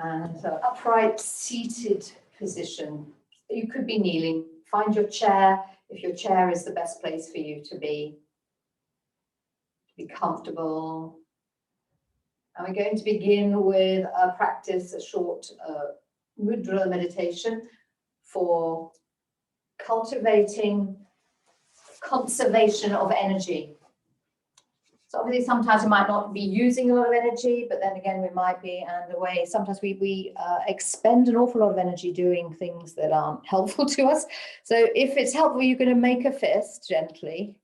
And so upright seated position. You could be kneeling. Find your chair, if your chair is the best place for you to be comfortable. And we're going to begin with a practice, a short mudra meditation for cultivating conservation of energy. So obviously sometimes we might not be using a lot of energy, but then again we might be, and the way sometimes we expend an awful lot of energy doing things that aren't helpful to us. So if it's helpful, you're going to make a fist gently,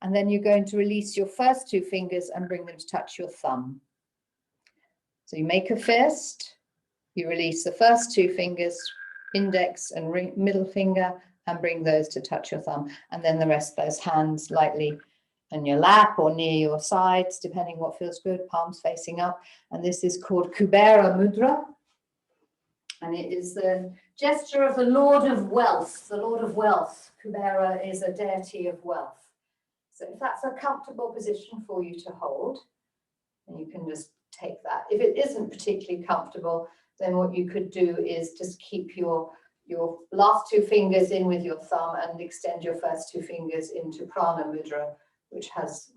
and then you're going to release your first two fingers and bring them to touch your thumb. So you make a fist, you release the first two fingers, index and middle finger, and bring those to touch your thumb, and then the rest of those hands lightly in your lap or near your sides, depending what feels good, palms facing up. And this is called Kubera Mudra. And it is the gesture of the Lord of Wealth. The Lord of Wealth. Kubera is a deity of wealth. So if that's a comfortable position for you to hold, then you can just take that. If it isn't particularly comfortable, then what you could do is just keep your last two fingers in with your thumb and extend your first two fingers into Prana Mudra, which has,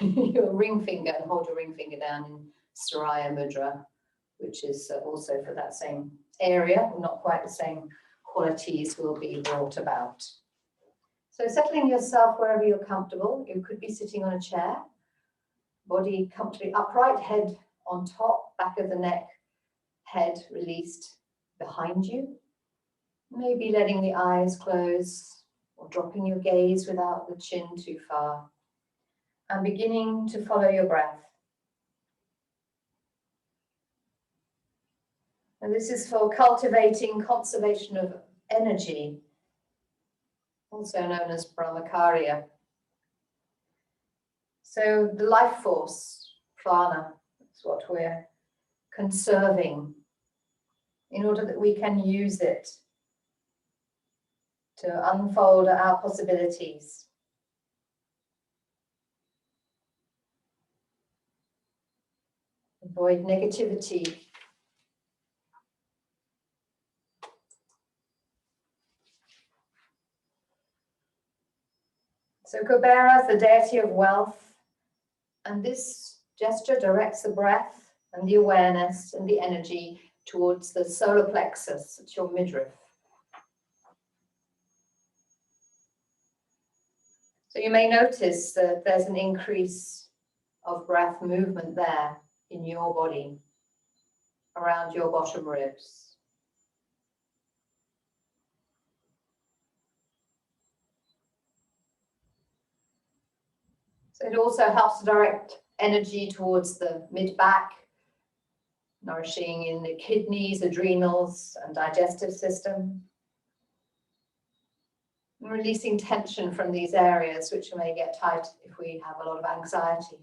your ring finger, and hold your ring finger down in Saraya Mudra, which is also for that same area, not quite the same qualities will be brought about. So settling yourself wherever you're comfortable. You could be sitting on a chair, body comfortably upright, head on top, back of the neck, head released behind you. Maybe letting the eyes close, or dropping your gaze without the chin too far, and beginning to follow your breath. And this is for cultivating conservation of energy, also known as Brahmacaria. So the life force, prana, is what we're conserving in order that we can use it to unfold our possibilities. Avoid negativity. So Kubera is the deity of wealth, and this gesture directs the breath and the awareness and the energy towards the solar plexus, it's your midriff. So you may notice that there's an increase of breath movement there in your body, around your bottom ribs. So it also helps to direct energy towards the mid-back, nourishing in the kidneys, adrenals, and digestive system. And releasing tension from these areas, which may get tight if we have a lot of anxiety.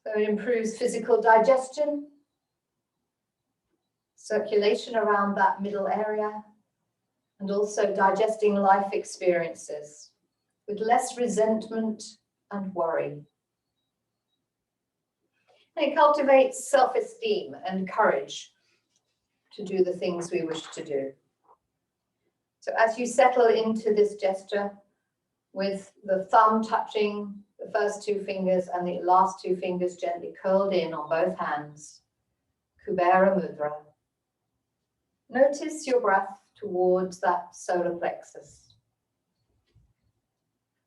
So it improves physical digestion, circulation around that middle area, and also digesting life experiences with less resentment and worry. And it cultivates self-esteem and courage to do the things we wish to do. So as you settle into this gesture with the thumb touching the first two fingers and the last two fingers gently curled in on both hands, Kubera Mudra, notice your breath towards that solar plexus.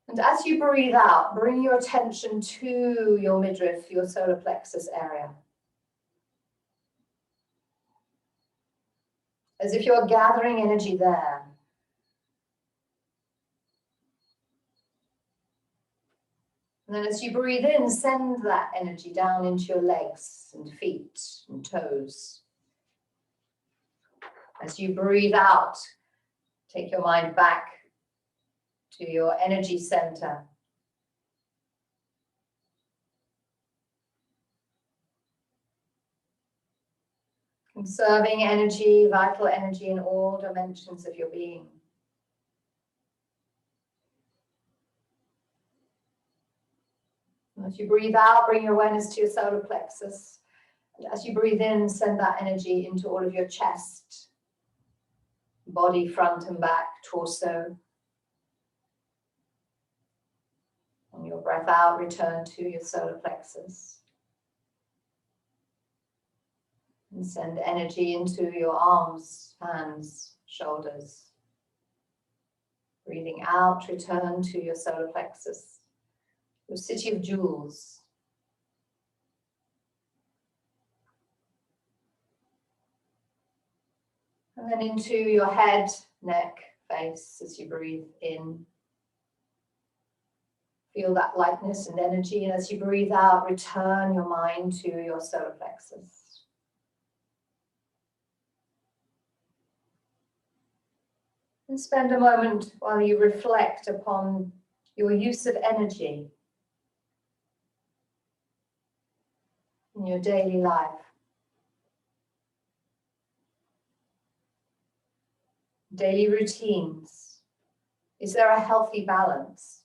And as you breathe out, bring your attention to your midriff, your solar plexus area. As if you're gathering energy there. And then as you breathe in, send that energy down into your legs and feet and toes. As you breathe out, take your mind back to your energy center. Conserving energy, vital energy in all dimensions of your being. As you breathe out, bring your awareness to your solar plexus. And as you breathe in, send that energy into all of your chest, body, front and back, torso. On your breath out, return to your solar plexus. And send energy into your arms, hands, shoulders. Breathing out, return to your solar plexus, your city of jewels. And then into your head, neck, face as you breathe in. Feel that lightness and energy, and as you breathe out, return your mind to your solar plexus. And spend a moment while you reflect upon your use of energy in your daily life. Daily routines. Is there a healthy balance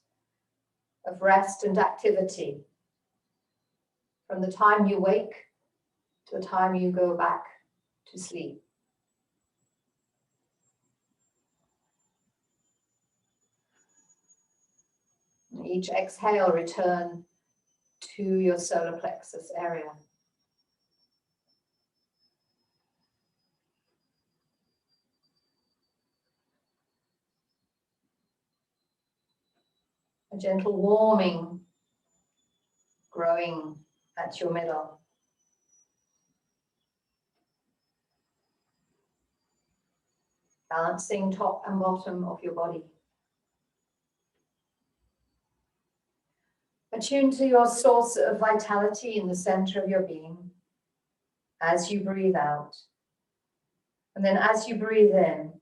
of rest and activity from the time you wake to the time you go back to sleep? And each exhale, return to your solar plexus area. A gentle warming growing at your middle. Balancing top and bottom of your body. Attune to your source of vitality in the center of your being as you breathe out. And then as you breathe in,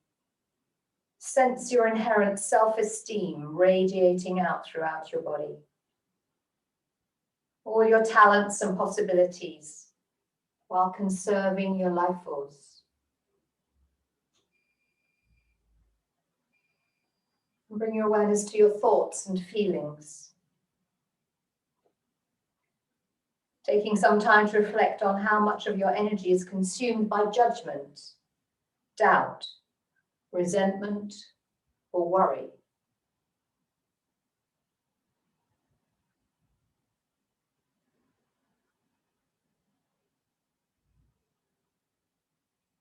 sense your inherent self-esteem radiating out throughout your body. All your talents and possibilities while conserving your life force. And bring your awareness to your thoughts and feelings. Taking some time to reflect on how much of your energy is consumed by judgment, doubt, resentment, or worry.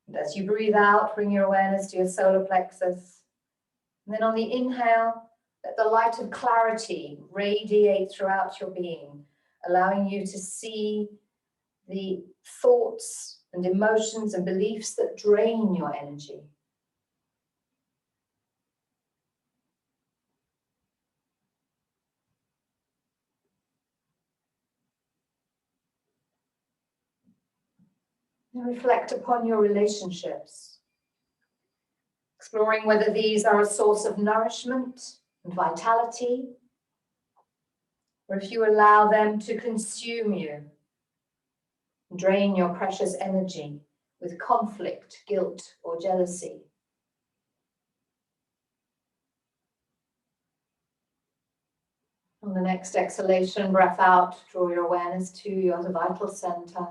And as you breathe out, bring your awareness to your solar plexus. And then on the inhale, let the light of clarity radiate throughout your being, allowing you to see the thoughts and emotions and beliefs that drain your energy. And reflect upon your relationships, exploring whether these are a source of nourishment and vitality, or if you allow them to consume you, drain your precious energy with conflict, guilt, or jealousy. On the next exhalation, breath out, draw your awareness to your vital center.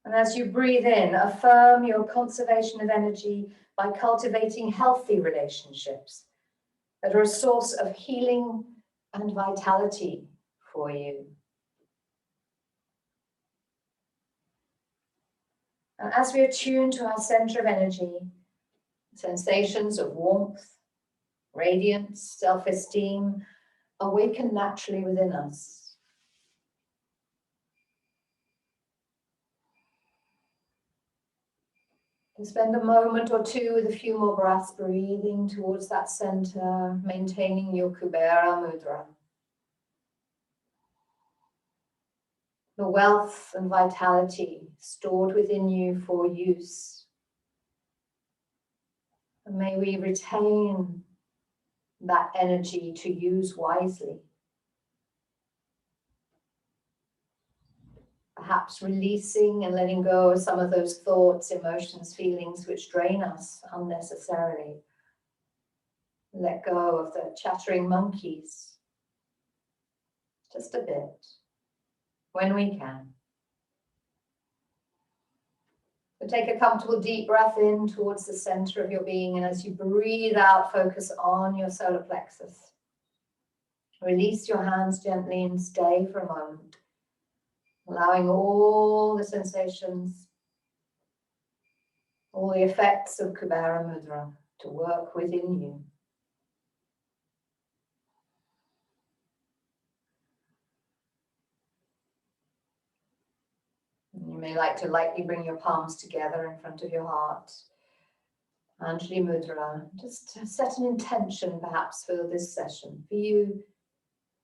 And as you breathe in, affirm your conservation of energy by cultivating healthy relationships that are a source of healing and vitality for you. And as we attune to our center of energy, sensations of warmth, radiance, self-esteem awaken naturally within us. And spend a moment or two with a few more breaths, breathing towards that center, maintaining your Kubera Mudra. The wealth and vitality stored within you for use. And may we retain that energy to use wisely. Perhaps releasing and letting go of some of those thoughts, emotions, feelings which drain us unnecessarily. Let go of the chattering monkeys. Just a bit, when we can. So take a comfortable deep breath in towards the center of your being, and as you breathe out, focus on your solar plexus. Release your hands gently and stay for a moment, allowing all the sensations, all the effects of Kubera Mudra to work within you. You may like to lightly bring your palms together in front of your heart. Anjali Mudra, just set an intention perhaps for this session, for you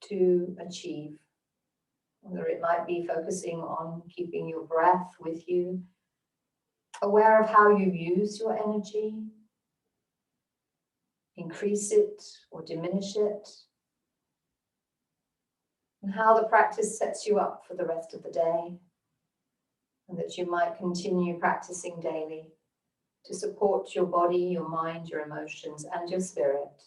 to achieve. Whether it might be focusing on keeping your breath with you, aware of how you use your energy, increase it or diminish it, and how the practice sets you up for the rest of the day, and that you might continue practicing daily to support your body, your mind, your emotions, and your spirit.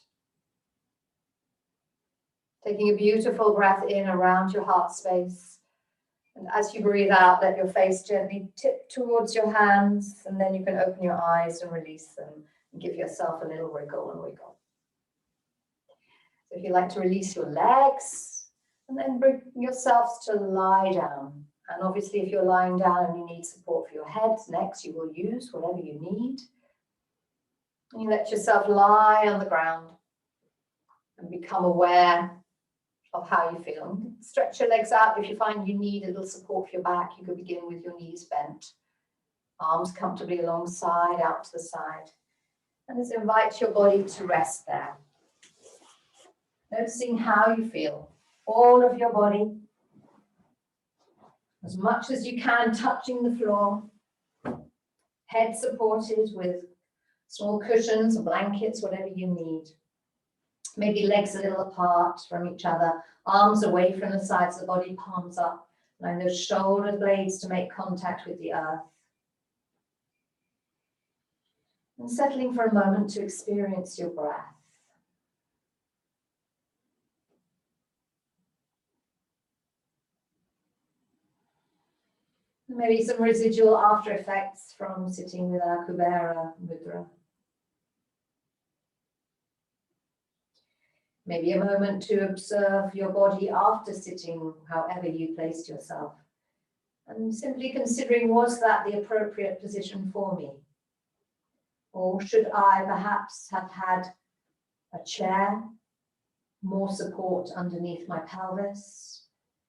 Taking a beautiful breath in around your heart space. And as you breathe out, let your face gently tip towards your hands, and then you can open your eyes and release them and give yourself a little wriggle and wiggle. So if you like to release your legs, and then bring yourselves to lie down. And obviously, if you're lying down and you need support for your head, next you will use whatever you need. And you let yourself lie on the ground and become aware of how you feel. Stretch your legs out. If you find you need a little support for your back, you could begin with your knees bent, arms comfortably alongside, out to the side. And just invite your body to rest there. Noticing how you feel. All of your body, as much as you can, touching the floor. Head supported with small cushions or blankets, whatever you need. Maybe legs a little apart from each other, arms away from the sides of the body, palms up, allowing those shoulder blades to make contact with the earth. And settling for a moment to experience your breath. Maybe some residual after effects from sitting with our Kubera Mudra. Maybe a moment to observe your body after sitting, however you placed yourself. And simply considering, was that the appropriate position for me? Or should I perhaps have had a chair, more support underneath my pelvis,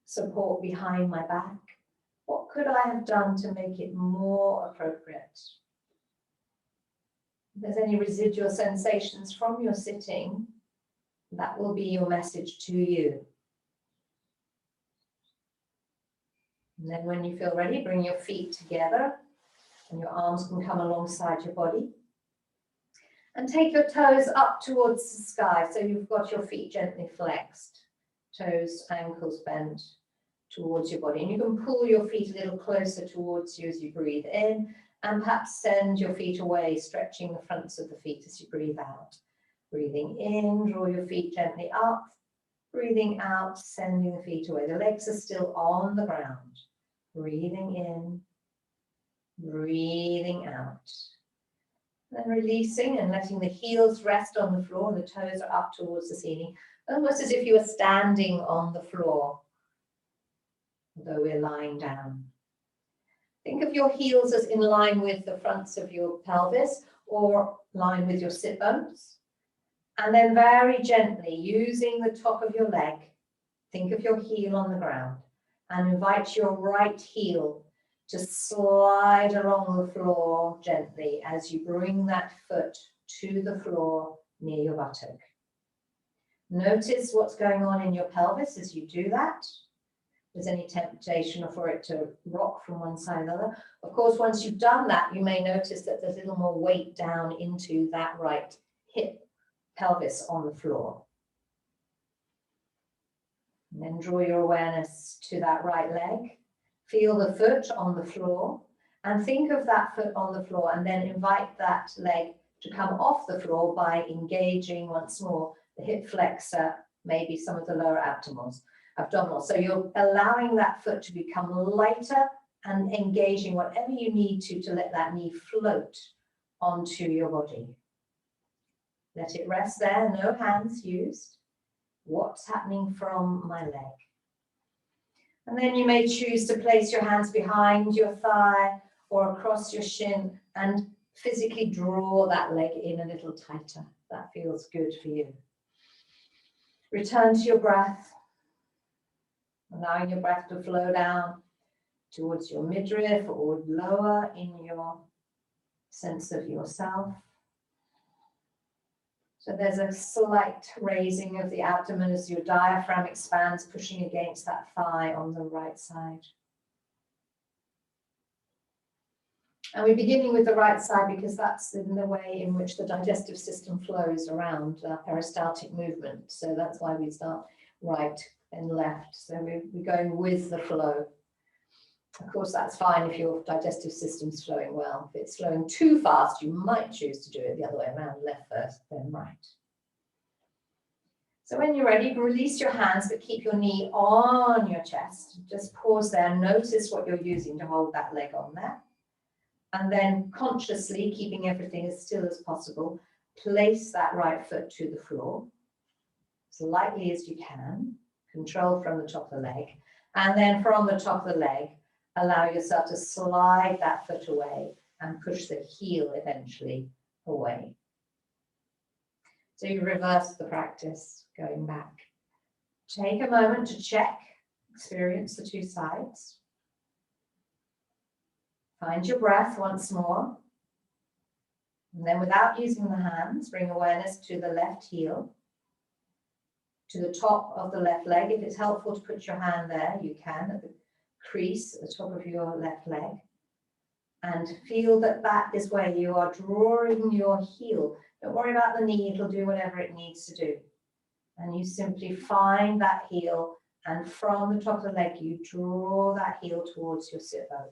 support behind my back? What could I have done to make it more appropriate? If there's any residual sensations from your sitting, that will be your message to you. And then when you feel ready, bring your feet together and your arms can come alongside your body. And take your toes up towards the sky, so you've got your feet gently flexed, toes, ankles bent towards your body. And you can pull your feet a little closer towards you as you breathe in, and perhaps send your feet away, stretching the fronts of the feet as you breathe out. Breathing in, draw your feet gently up. Breathing out, sending the feet away. The legs are still on the ground. Breathing in, breathing out. Then releasing and letting the heels rest on the floor, and the toes are up towards the ceiling, almost as if you were standing on the floor, although we're lying down. Think of your heels as in line with the fronts of your pelvis or line with your sit bones. And then very gently, using the top of your leg, think of your heel on the ground and invite your right heel to slide along the floor gently as you bring that foot to the floor near your buttock. Notice what's going on in your pelvis as you do that. If there's any temptation for it to rock from one side or the other. Of course, once you've done that, you may notice that there's a little more weight down into that right hip, pelvis on the floor. And then draw your awareness to that right leg. Feel the foot on the floor and think of that foot on the floor, and then invite that leg to come off the floor by engaging once more the hip flexor, maybe some of the lower abdominals. So you're allowing that foot to become lighter and engaging whatever you need to let that knee float onto your body. Let it rest there, no hands used. What's happening from my leg? And then you may choose to place your hands behind your thigh or across your shin and physically draw that leg in a little tighter. That feels good for you. Return to your breath, allowing your breath to flow down towards your midriff or lower in your sense of yourself. So there's a slight raising of the abdomen as your diaphragm expands, pushing against that thigh on the right side. And we're beginning with the right side because that's in the way in which the digestive system flows around peristaltic movement. So that's why we start right and left. So we're going with the flow. Of course, that's fine if your digestive system's flowing well. If it's flowing too fast, you might choose to do it the other way around, left first, then right. So when you're ready, release your hands, but keep your knee on your chest. Just pause there, notice what you're using to hold that leg on there. And then consciously, keeping everything as still as possible, place that right foot to the floor, as lightly as you can, control from the top of the leg. And then from the top of the leg, allow yourself to slide that foot away and push the heel eventually away. So you reverse the practice, going back. Take a moment to check, experience the two sides. Find your breath once more. And then without using the hands, bring awareness to the left heel, to the top of the left leg. If it's helpful to put your hand there, you can, at the crease at the top of your left leg. And feel that that is where you are drawing your heel. Don't worry about the knee, it'll do whatever it needs to do. And you simply find that heel, and from the top of the leg, you draw that heel towards your sit bone.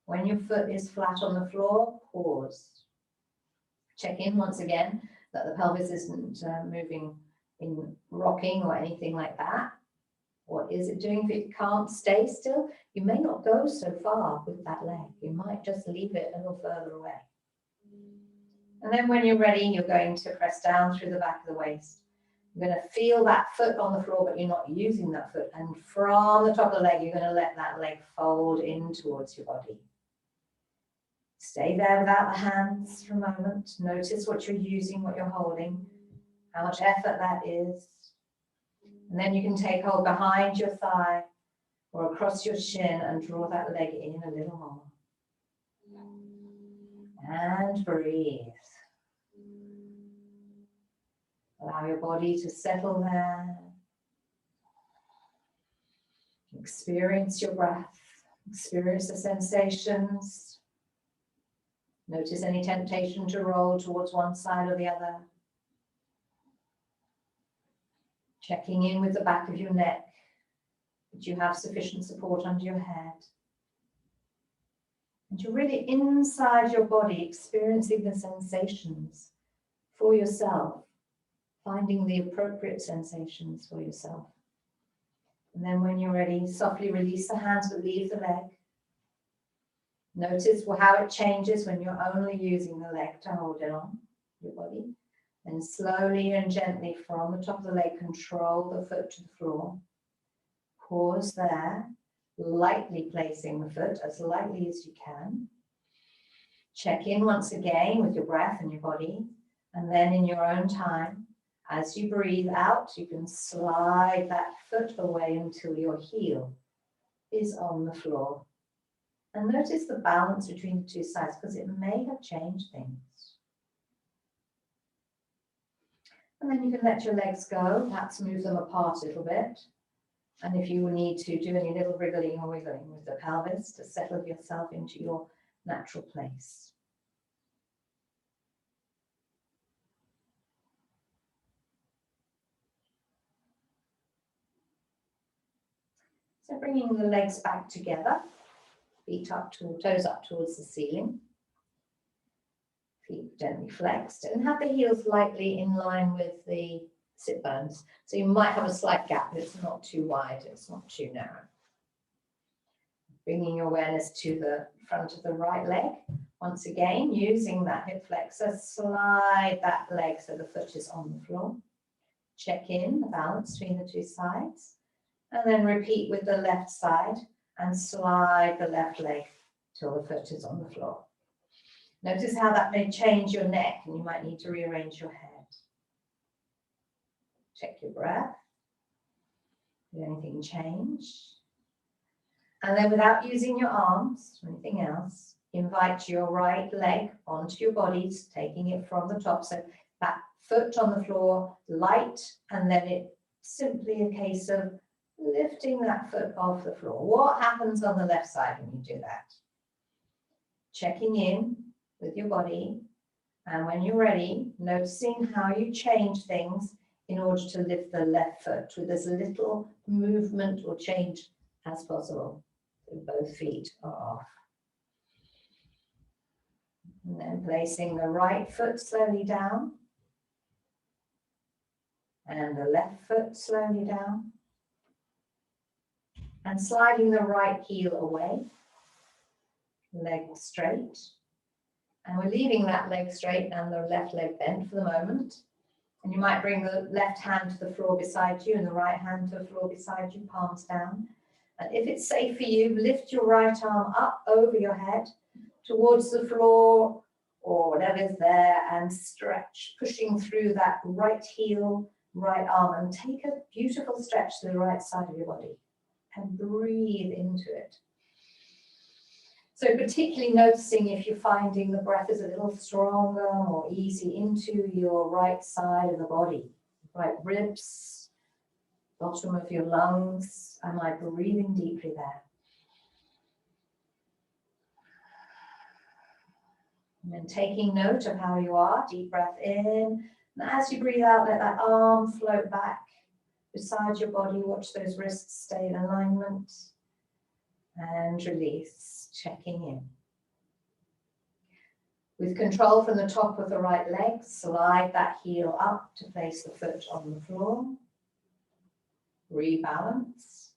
When your foot is flat on the floor, pause. Check in once again that the pelvis isn't moving in rocking or anything like that. What is it doing? If it can't stay still, you may not go so far with that leg. You might just leave it a little further away. And then when you're ready, you're going to press down through the back of the waist. You're going to feel that foot on the floor, but you're not using that foot. And from the top of the leg, you're going to let that leg fold in towards your body. Stay there without the hands for a moment. Notice what you're using, what you're holding, how much effort that is. And then you can take hold behind your thigh or across your shin and draw that leg in a little more. And breathe. Allow your body to settle there. Experience your breath. Experience the sensations. Notice any temptation to roll towards one side or the other. Checking in with the back of your neck, that you have sufficient support under your head. And you're really inside your body, experiencing the sensations for yourself, finding the appropriate sensations for yourself. And then when you're ready, softly release the hands, but leave the leg. Notice how it changes when you're only using the leg to hold it on your body. And slowly and gently from the top of the leg, control the foot to the floor. Pause there, lightly placing the foot as lightly as you can. Check in once again with your breath and your body. And then in your own time, as you breathe out, you can slide that foot away until your heel is on the floor. And notice the balance between the two sides, because it may have changed things. And then you can let your legs go, perhaps move them apart a little bit. And if you need to do any little wriggling or wiggling with the pelvis to settle yourself into your natural place. So bringing the legs back together, feet up to toes up towards the ceiling. Feet gently flexed, and have the heels lightly in line with the sit bones. So you might have a slight gap, but it's not too wide, it's not too narrow. Bringing your awareness to the front of the right leg. Once again, using that hip flexor, slide that leg so the foot is on the floor. Check in the balance between the two sides. And then repeat with the left side and slide the left leg till the foot is on the floor. Notice how that may change your neck, and you might need to rearrange your head. Check your breath. Did anything change? And then without using your arms or anything else, invite your right leg onto your body, taking it from the top. So that foot on the floor, light, and then it's simply a case of lifting that foot off the floor. What happens on the left side when you do that? Checking in with your body, and when you're ready, noticing how you change things in order to lift the left foot with as little movement or change as possible. So both feet are off. And then placing the right foot slowly down, and the left foot slowly down, and sliding the right heel away, leg straight. And we're leaving that leg straight and the left leg bent for the moment. And you might bring the left hand to the floor beside you and the right hand to the floor beside you, palms down. And if it's safe for you, lift your right arm up over your head towards the floor or whatever's there, and stretch, pushing through that right heel, right arm, and take a beautiful stretch to the right side of your body and breathe into it. So particularly noticing if you're finding the breath is a little stronger, more easy into your right side of the body, right ribs, bottom of your lungs. Am I breathing deeply there? And then taking note of how you are, deep breath in. And as you breathe out, let that arm float back beside your body. Watch those wrists stay in alignment. And release, checking in. With control from the top of the right leg, slide that heel up to place the foot on the floor. Rebalance.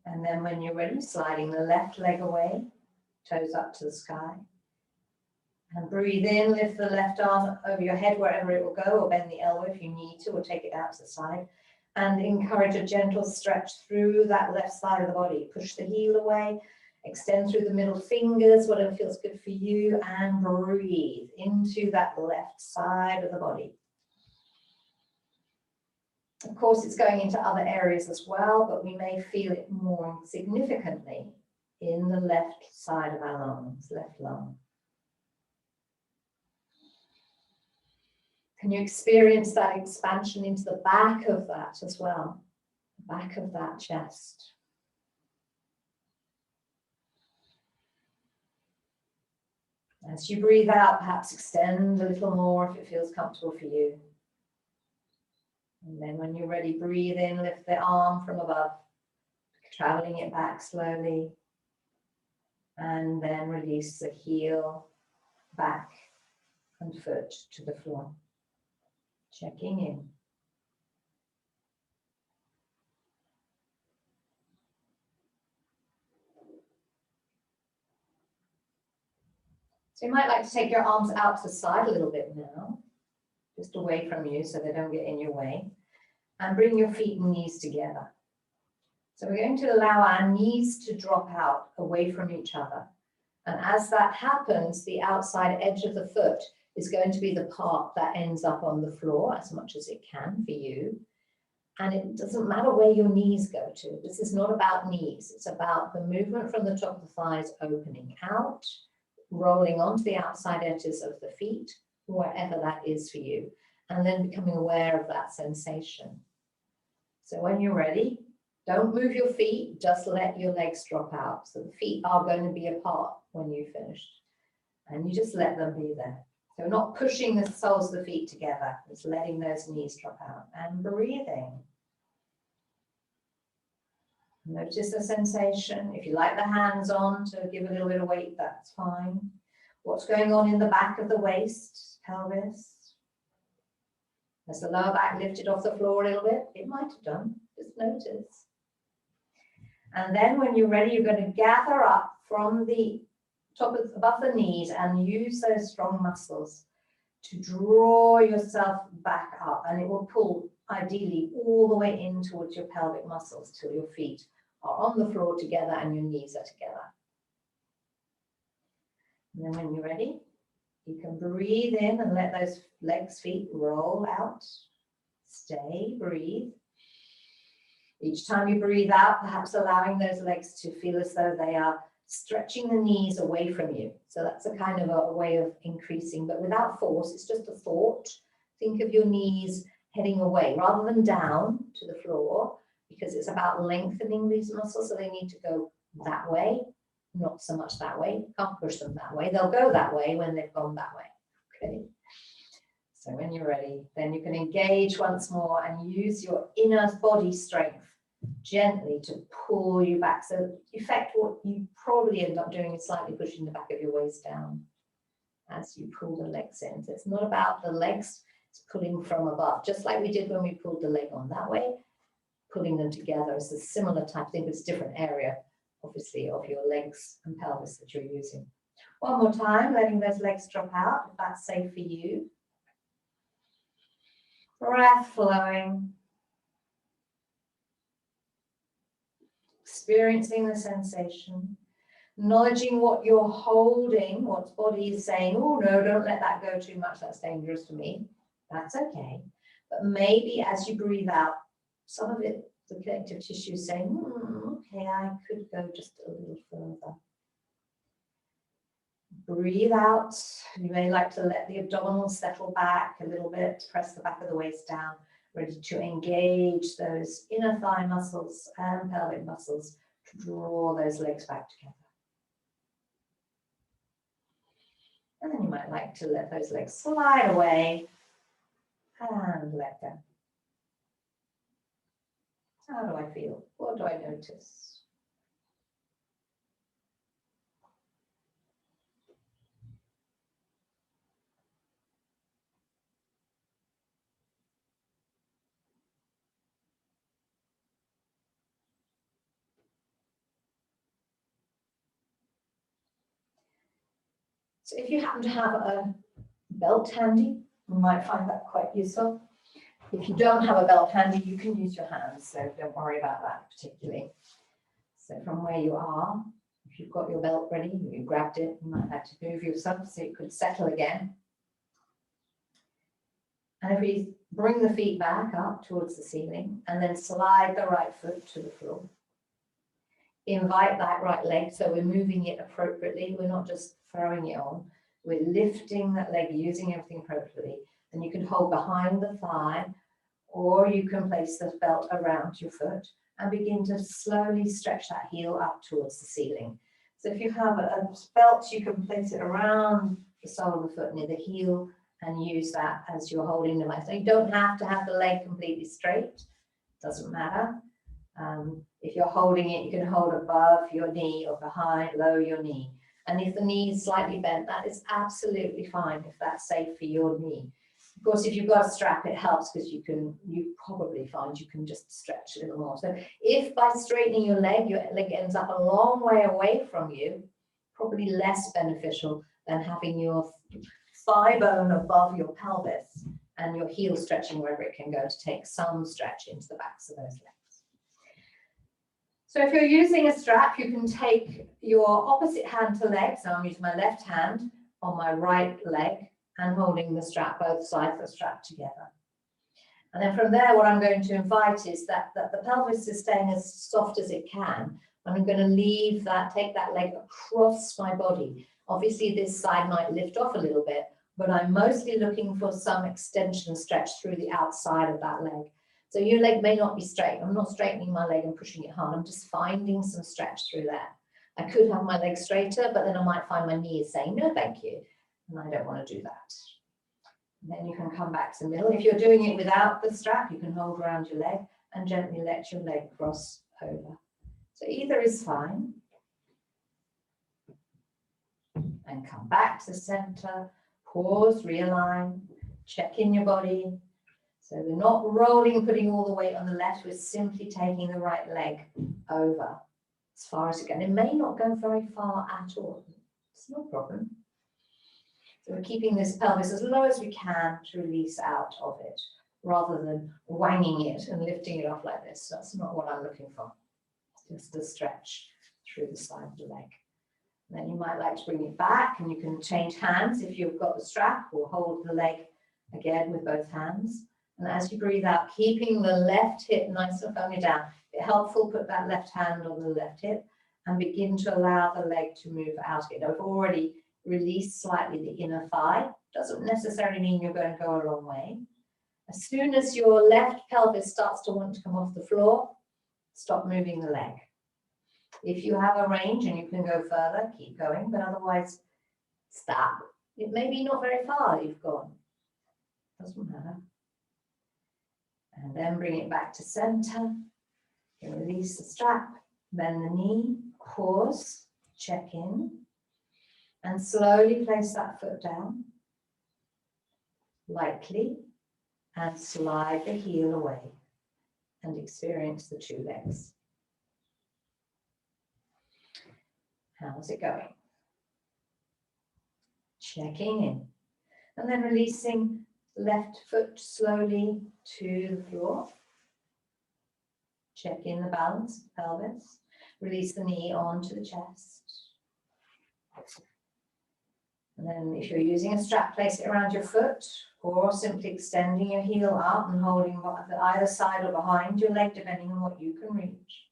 And then when you're ready, sliding the left leg away, toes up to the sky. And breathe in, lift the left arm over your head wherever it will go, or bend the elbow if you need to, or take it out to the side. And encourage a gentle stretch through that left side of the body. Push the heel away, extend through the middle fingers, whatever feels good for you, and breathe into that left side of the body. Of course, it's going into other areas as well, but we may feel it more significantly in the left side of our lungs, left lung. Can you experience that expansion into the back of that as well? The back of that chest. As you breathe out, perhaps extend a little more if it feels comfortable for you. And then when you're ready, breathe in, lift the arm from above, traveling it back slowly. And then release the heel, back, and foot to the floor. Checking in. So you might like to take your arms out to the side a little bit now, just away from you so they don't get in your way. And bring your feet and knees together. So we're going to allow our knees to drop out away from each other. And as that happens, the outside edge of the foot is going to be the part that ends up on the floor as much as it can for you. And it doesn't matter where your knees go to. This is not about knees. It's about the movement from the top of the thighs opening out, rolling onto the outside edges of the feet, wherever that is for you, and then becoming aware of that sensation. So when you're ready, don't move your feet, just let your legs drop out. So the feet are going to be apart when you've finished. And you just let them be there. So not pushing the soles of the feet together, just letting those knees drop out and breathing. Notice the sensation. If you like the hands on to give a little bit of weight, that's fine. What's going on in the back of the waist, pelvis? Has the lower back lifted off the floor a little bit? It might have done, just notice. And then when you're ready, you're going to gather up from the top of above the knees and use those strong muscles to draw yourself back up, and it will pull ideally all the way in towards your pelvic muscles till your feet are on the floor together and your knees are together. And then when you're ready, you can breathe in and let those legs, feet roll out. Stay, breathe. Each time you breathe out, perhaps allowing those legs to feel as though they are stretching the knees away from you. So that's a kind of a way of increasing, but without force. It's just a thought. Think of your knees heading away rather than down to the floor, because it's about lengthening these muscles. So they need to go that way, not so much that way. Can't push them that way. They'll go that way when they've gone that way. Okay. So when you're ready, then you can engage once more and use your inner body strength gently to pull you back. So in effect, what you probably end up doing is slightly pushing the back of your waist down as you pull the legs in. So it's not about the legs, it's pulling from above, just like we did when we pulled the leg on that way. Pulling them together is a similar type thing, but it's a different area, obviously, of your legs and pelvis that you're using. One more time, letting those legs drop out, if that's safe for you. Breath flowing. Experiencing the sensation. Acknowledging what you're holding, what body is saying, oh no, don't let that go too much, that's dangerous for me. That's okay. But maybe as you breathe out, some of it, the connective tissue is saying, okay, I could go just a little further. Breathe out. You may like to let the abdominals settle back a little bit, press the back of the waist down, ready to engage those inner thigh muscles and pelvic muscles to draw those legs back together. And then you might like to let those legs slide away and let go. How do I feel? What do I notice? So if you happen to have a belt handy, you might find that quite useful. If you don't have a belt handy, you can use your hands, so don't worry about that particularly. So from where you are, if you've got your belt ready, you grabbed it, you might have to move yourself so it could settle again. And if we bring the feet back up towards the ceiling and then slide the right foot to the floor. Invite that right leg, so we're moving it appropriately. We're not just throwing it on. We're lifting that leg, using everything appropriately. And you can hold behind the thigh, or you can place the belt around your foot and begin to slowly stretch that heel up towards the ceiling. So if you have a belt, you can place it around the sole of the foot near the heel and use that as you're holding the leg. So you don't have to have the leg completely straight, doesn't matter. If you're holding it, you can hold above your knee or behind, low your knee. And if the knee is slightly bent, that is absolutely fine if that's safe for your knee. Of course, if you've got a strap, it helps because you probably find you can just stretch a little more. So if by straightening your leg ends up a long way away from you, probably less beneficial than having your thigh bone above your pelvis and your heel stretching wherever it can go to take some stretch into the backs of those legs. So if you're using a strap, you can take your opposite hand to leg. So I'm using my left hand on my right leg and holding the strap, both sides of the strap together. And then from there, what I'm going to invite is that the pelvis is staying as soft as it can. I'm going to take that leg across my body. Obviously, this side might lift off a little bit, but I'm mostly looking for some extension stretch through the outside of that leg. So your leg may not be straight. I'm not straightening my leg and pushing it hard. I'm just finding some stretch through there. I could have my leg straighter, but then I might find my knee is saying, no, thank you. And I don't want to do that. And then you can come back to the middle. If you're doing it without the strap, you can hold around your leg and gently let your leg cross over. So either is fine. And come back to center, pause, realign, check in your body. So we're not rolling, putting all the weight on the left, we're simply taking the right leg over as far as it can. It may not go very far at all. It's no problem. So we're keeping this pelvis as low as we can to release out of it, rather than wanging it and lifting it off like this. That's not what I'm looking for. Just a stretch through the side of the leg. And then you might like to bring it back, and you can change hands if you've got the strap, or hold the leg again with both hands. And as you breathe out, keeping the left hip nice and firmly down. If helpful, put that left hand on the left hip and begin to allow the leg to move out again. I've already released slightly the inner thigh. Doesn't necessarily mean you're going to go a long way. As soon as your left pelvis starts to want to come off the floor, stop moving the leg. If you have a range and you can go further, keep going, but otherwise, stop. It may be not very far you've gone. Doesn't matter. And then bring it back to center. And release the strap, bend the knee, pause, check in, and slowly place that foot down, lightly, and slide the heel away, and experience the two legs. How's it going? Checking in, and then releasing left foot slowly to the floor. Check in the balance of the pelvis. Release the knee onto the chest. And then if you're using a strap, place it around your foot, or simply extending your heel up and holding either side or behind your leg, depending on what you can reach.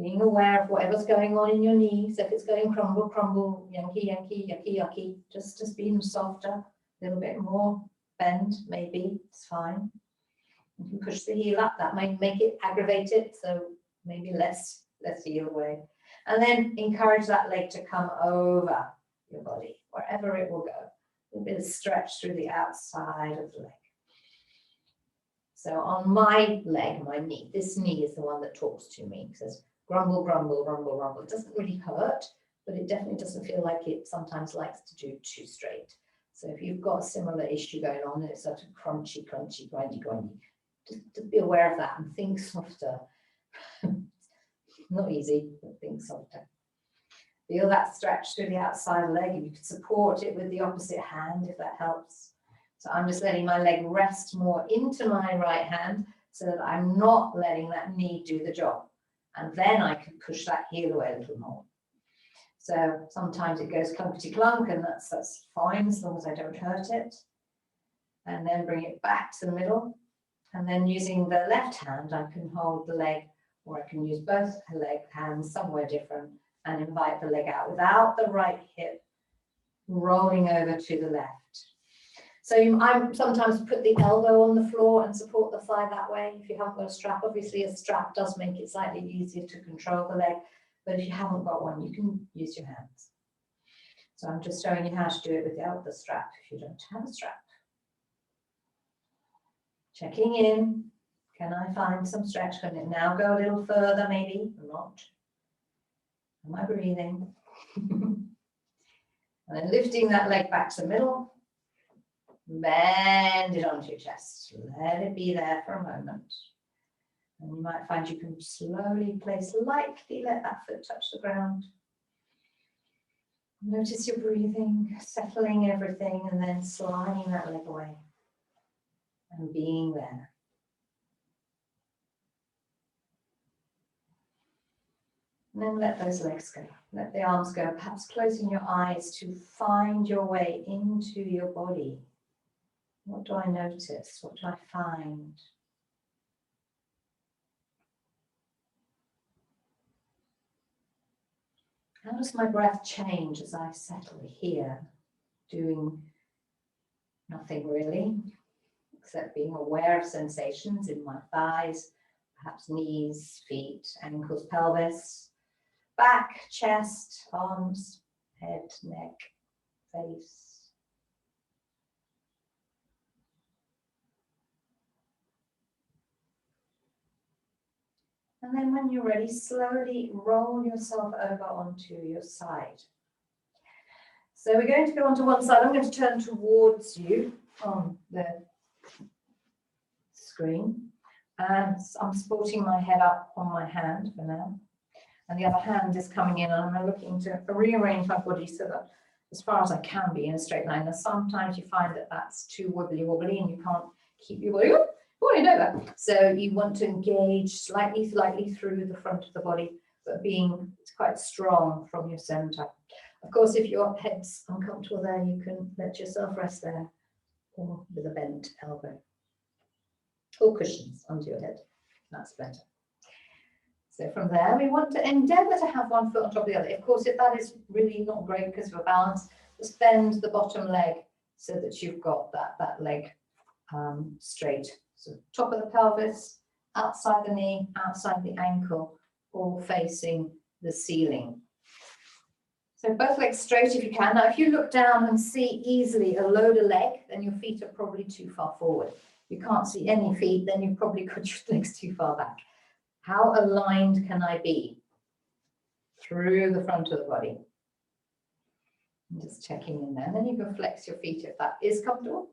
Being aware of whatever's going on in your knees. If it's going crumble, crumble, yanky, yanky, yucky, yucky, just being softer, a little bit more bend, maybe, it's fine. You can push the heel up, that might make it aggravate it, so maybe less heel away. And then encourage that leg to come over your body, wherever it will go. A little bit of stretch through the outside of the leg. So on my leg, my knee, this knee is the one that talks to me. It says, grumble, grumble, rumble, rumble. It doesn't really hurt, but it definitely doesn't feel like it sometimes likes to do too straight. So if you've got a similar issue going on, it's sort of crunchy, crunchy, grindy, grindy. Just be aware of that and think softer. Not easy, but think softer. Feel that stretch through the outside leg, and you can support it with the opposite hand if that helps. So I'm just letting my leg rest more into my right hand so that I'm not letting that knee do the job. And then I can push that heel away a little more. So sometimes it goes clunkety clunk, and that's fine as long as I don't hurt it. And then bring it back to the middle. And then using the left hand, I can hold the leg, or I can use both leg hands somewhere different and invite the leg out without the right hip rolling over to the left. So I sometimes put the elbow on the floor and support the thigh that way. If you haven't got a strap, obviously a strap does make it slightly easier to control the leg. But if you haven't got one, you can use your hands. So I'm just showing you how to do it without the strap if you don't have a strap. Checking in. Can I find some stretch? Can it now go a little further, maybe? Or not? Am I breathing? And then lifting that leg back to the middle. Bend it onto your chest. Let it be there for a moment. And you might find you can slowly place lightly, let that foot touch the ground. Notice your breathing, settling everything, and then sliding that leg away. And being there. And then let those legs go. Let the arms go, perhaps closing your eyes to find your way into your body. What do I notice? What do I find? How does my breath change as I settle here, doing nothing really, except being aware of sensations in my thighs, perhaps knees, feet, ankles, pelvis, back, chest, arms, head, neck, face. And then when you're ready, slowly roll yourself over onto your side. So we're going to go onto one side. I'm going to turn towards you on the screen. And I'm supporting my head up on my hand for now. And the other hand is coming in, and I'm looking to rearrange my body so that as far as I can be in a straight line. And sometimes you find that that's too wobbly and you can't keep your body, you know that. So you want to engage slightly through the front of the body, but being quite strong from your center. Of course, if your head's uncomfortable there, you can let yourself rest there, or with a bent elbow. Or cushions under your head. That's better. So from there, we want to endeavour to have one foot on top of the other. Of course, if that is really not great because of a balance, just bend the bottom leg so that you've got that leg straight. So top of the pelvis, outside the knee, outside the ankle, all facing the ceiling. So both legs straight if you can. Now, if you look down and see easily a loader leg, then your feet are probably too far forward. If you can't see any feet, then you've probably got your legs too far back. How aligned can I be through the front of the body? I'm just checking in there. And then you can flex your feet if that is comfortable.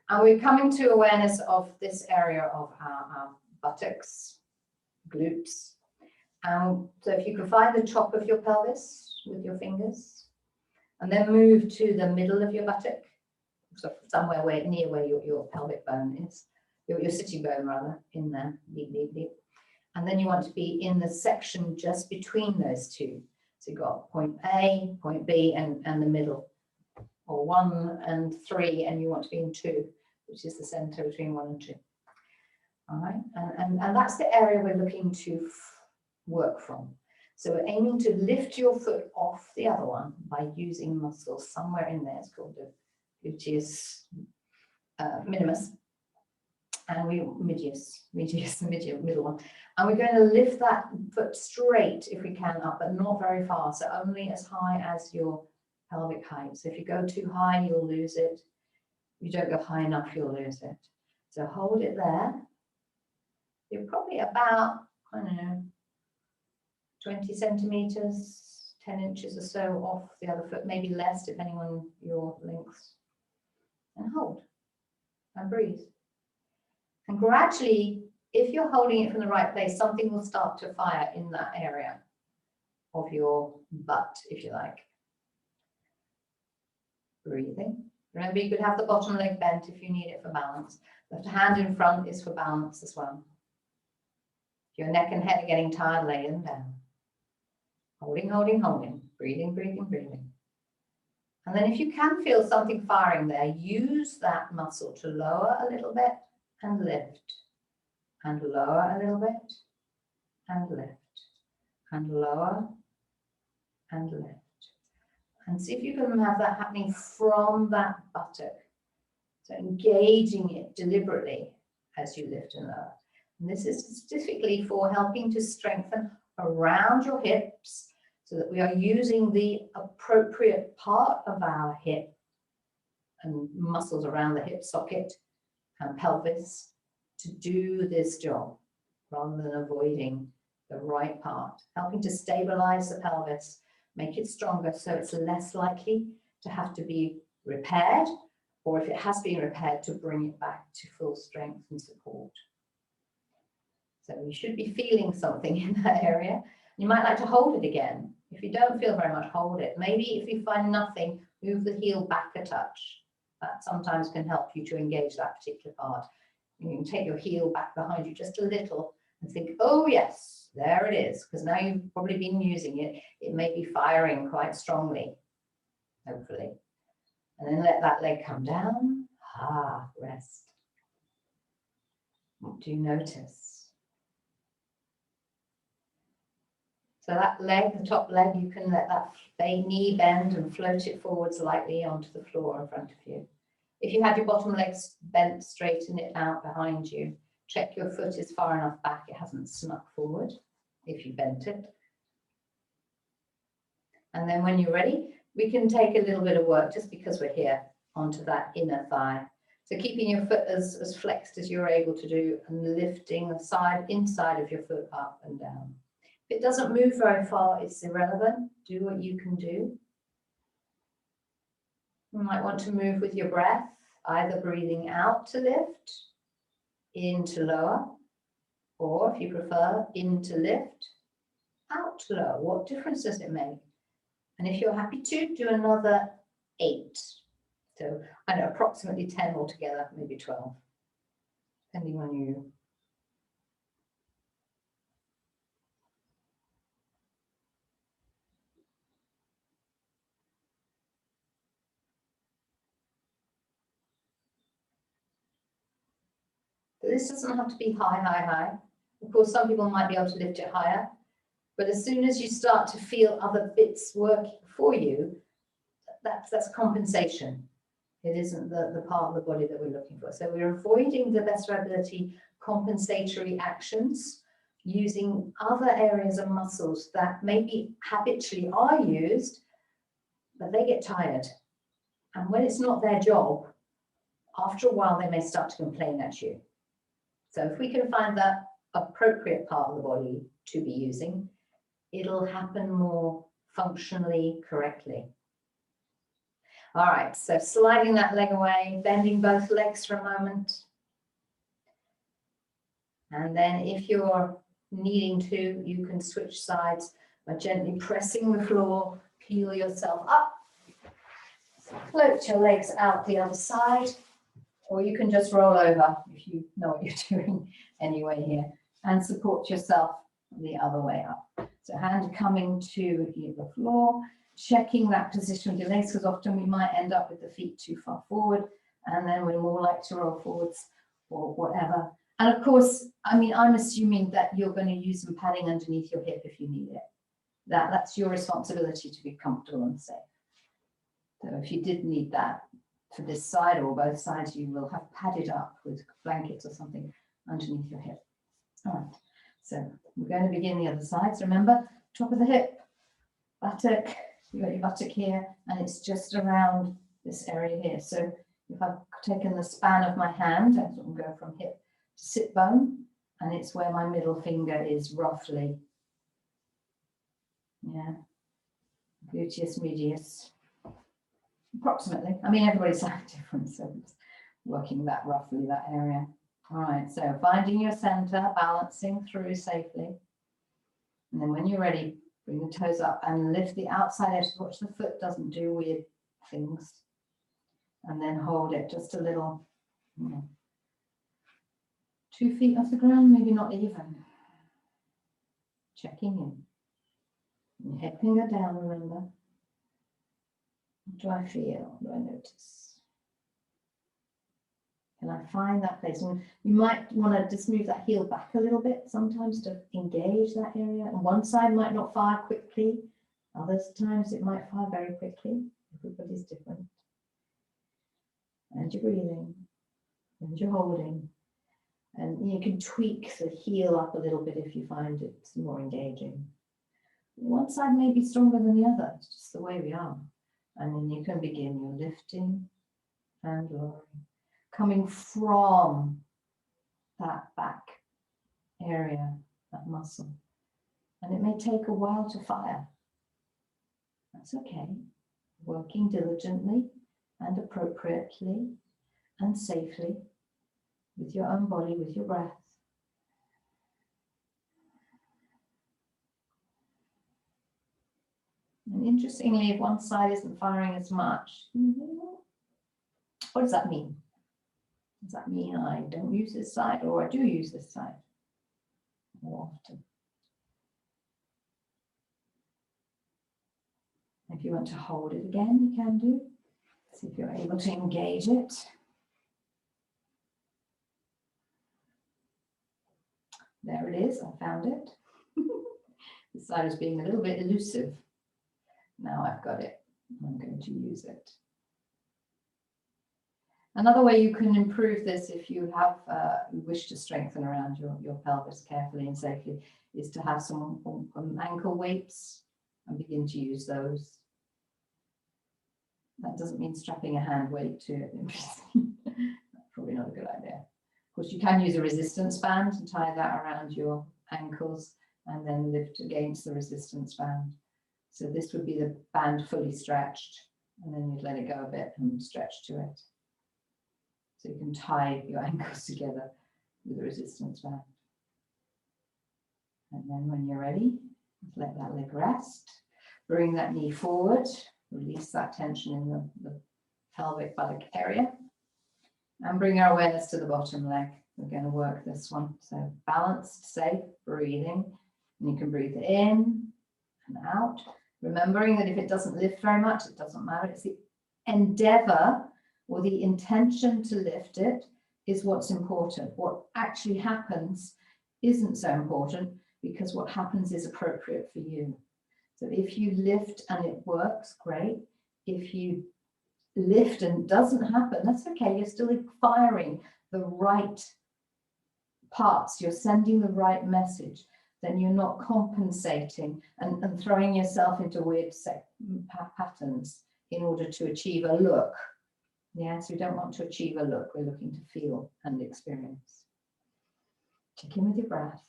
And we're coming to awareness of this area of our buttocks, glutes. So if you can find the top of your pelvis with your fingers, and then move to the middle of your buttock, so somewhere near where your pelvic bone is, your sitting bone rather, in there, deep. And then you want to be in the section just between those two. So you've got point A, point B, and the middle, or 1 and 3, and you want to be in 2, which is the center between 1 and 2. All right, and that's the area we're looking to work from. So we're aiming to lift your foot off the other one by using muscles somewhere in there. It's called the gluteus minimus, and medius, middle one. And we're going to lift that foot straight if we can up, but not very far. So only as high as your pelvic height. So if you go too high, you'll lose it. If you don't go high enough, you'll lose it. So hold it there. You're probably about, I don't know, 20 centimeters, 10 inches or so off the other foot, maybe less depending on your lengths. And hold and breathe. And gradually, if you're holding it from the right place, something will start to fire in that area of your butt, if you like. Breathing. Remember, you could have the bottom leg bent if you need it for balance. The hand in front is for balance as well. If your neck and head are getting tired, lay them down. Holding. Breathing. And then if you can feel something firing there, use that muscle to lower a little bit and lift. And lower a little bit and lift. And lower and lift. And see if you can have that happening from that buttock. So engaging it deliberately as you lift and lower. And this is specifically for helping to strengthen around your hips so that we are using the appropriate part of our hip and muscles around the hip socket and pelvis to do this job rather than avoiding the right part, helping to stabilize the pelvis, make it stronger so it's less likely to have to be repaired, or if it has been repaired, to bring it back to full strength and support. So you should be feeling something in that area. You might like to hold it again. If you don't feel very much, hold it. Maybe if you find nothing, move the heel back a touch. That sometimes can help you to engage that particular part. You can take your heel back behind you just a little and think, oh yes, there it is. Because now you've probably been using it. It may be firing quite strongly, hopefully. And then let that leg come down. Rest. What do you notice? So that leg, the top leg, you can let that knee bend and float it forward slightly onto the floor in front of you. If you had your bottom legs bent, straighten it out behind you. Check your foot is far enough back, it hasn't snuck forward if you bent it. And then when you're ready, we can take a little bit of work, just because we're here, onto that inner thigh. So keeping your foot as flexed as you're able to do and lifting the inside of your foot up and down. If it doesn't move very far, it's irrelevant. Do what you can do. You might want to move with your breath, either breathing out to lift, in to lower, or if you prefer, in to lift, out to lower. What difference does it make? And if you're happy to, do another 8. So I know approximately 10 altogether, maybe 12, depending on you. But this doesn't have to be high, high, high. Of course, some people might be able to lift it higher, but as soon as you start to feel other bits working for you, that's compensation. It isn't the part of the body that we're looking for. So we're avoiding the best of our ability compensatory actions, using other areas of muscles that maybe habitually are used, but they get tired. And when it's not their job, after a while, they may start to complain at you. So if we can find that appropriate part of the body to be using, it'll happen more functionally correctly. All right, so sliding that leg away, bending both legs for a moment. And then if you're needing to, you can switch sides by gently pressing the floor, peel yourself up, float your legs out the other side, or you can just roll over if you know what you're doing anyway here, and support yourself the other way up. So hand coming to the floor, checking that position with your legs, because often we might end up with the feet too far forward, and then we're more like to roll forwards or whatever. And of course, I mean, I'm assuming that you're going to use some padding underneath your hip if you need it. That's your responsibility to be comfortable and safe. So if you did need that for this side or both sides, you will have padded up with blankets or something underneath your hip. All right, so we're going to begin the other side. So remember, top of the hip, buttock, you've got your buttock here, and it's just around this area here. So if I've taken the span of my hand, I can go from hip to sit bone, and it's where my middle finger is roughly. Yeah, gluteus medius. Approximately. I mean, everybody's different, so it's working that roughly, that area. All right, so finding your center, balancing through safely. And then when you're ready, bring the toes up and lift the outside edge. Watch the foot doesn't do weird things. And then hold it just a little. 2 feet off the ground, maybe not even. Checking in. And head finger down, remember. What do I feel? What do I notice? Can I find that place? And you might want to just move that heel back a little bit sometimes to engage that area. And one side might not fire quickly. Other times it might fire very quickly. Everybody's different. And you're breathing. And you're holding. And you can tweak the heel up a little bit if you find it's more engaging. One side may be stronger than the other. It's just the way we are. And then you can begin your lifting and lowering, coming from that back area, that muscle. And it may take a while to fire. That's okay. Working diligently and appropriately and safely with your own body, with your breath. And interestingly, if one side isn't firing as much, what does that mean? Does that mean I don't use this side, or I do use this side more often? If you want to hold it again, you can do. See if you're able to engage it. There it is, I found it. This side is being a little bit elusive. Now I've got it. I'm going to use it. Another way you can improve this if you have wish to strengthen around your pelvis carefully and safely is to have some ankle weights and begin to use those. That doesn't mean strapping a hand weight to it. That's probably not a good idea. Of course, you can use a resistance band and tie that around your ankles and then lift against the resistance band. So this would be the band fully stretched, And then you'd let it go a bit and stretch to it. So you can tie your ankles together with a resistance band. And then when you're ready, let that leg rest. Bring that knee forward. Release that tension in the pelvic buttock area. And bring our awareness to the bottom leg. We're going to work this one. So balanced, safe, breathing. And you can breathe in and out. Remembering that if it doesn't lift very much, it doesn't matter. It's the endeavor or the intention to lift it is what's important. What actually happens isn't so important because what happens is appropriate for you. So if you lift and it works, great. If you lift and it doesn't happen, that's okay. You're still firing the right parts. You're sending the right message. Then you're not compensating and throwing yourself into weird patterns in order to achieve a look. Yes, we don't want to achieve a look. We're looking to feel and experience. Check in with your breath.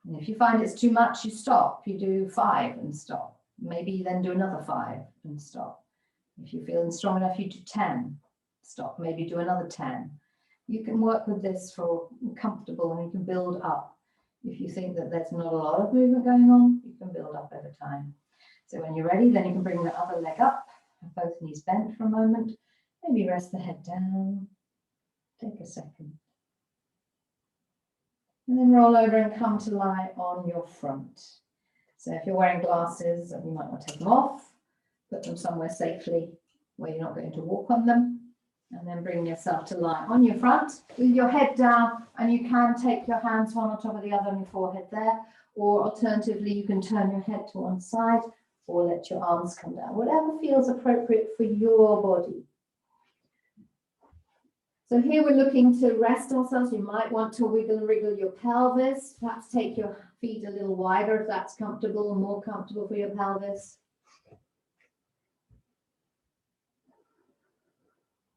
And if you find it's too much, you stop. You do 5 and stop. Maybe you then do another 5 and stop. If you're feeling strong enough, you do 10. Stop. Maybe do another 10. You can work with this for comfortable and you can build up. If you think that there's not a lot of movement going on, you can build up over time. So when you're ready, then you can bring the other leg up. Have both knees bent for a moment. Maybe rest the head down. Take a second. And then roll over and come to lie on your front. So if you're wearing glasses, you might want to take them off. Put them somewhere safely where you're not going to walk on them. And then bring yourself to lie on your front with your head down, and you can take your hands one on top of the other on your forehead there, or alternatively you can turn your head to one side or let your arms come down, whatever feels appropriate for your body. So here we're looking to rest ourselves. You might want to wiggle and wriggle your pelvis, perhaps take your feet a little wider if that's comfortable, more comfortable for your pelvis.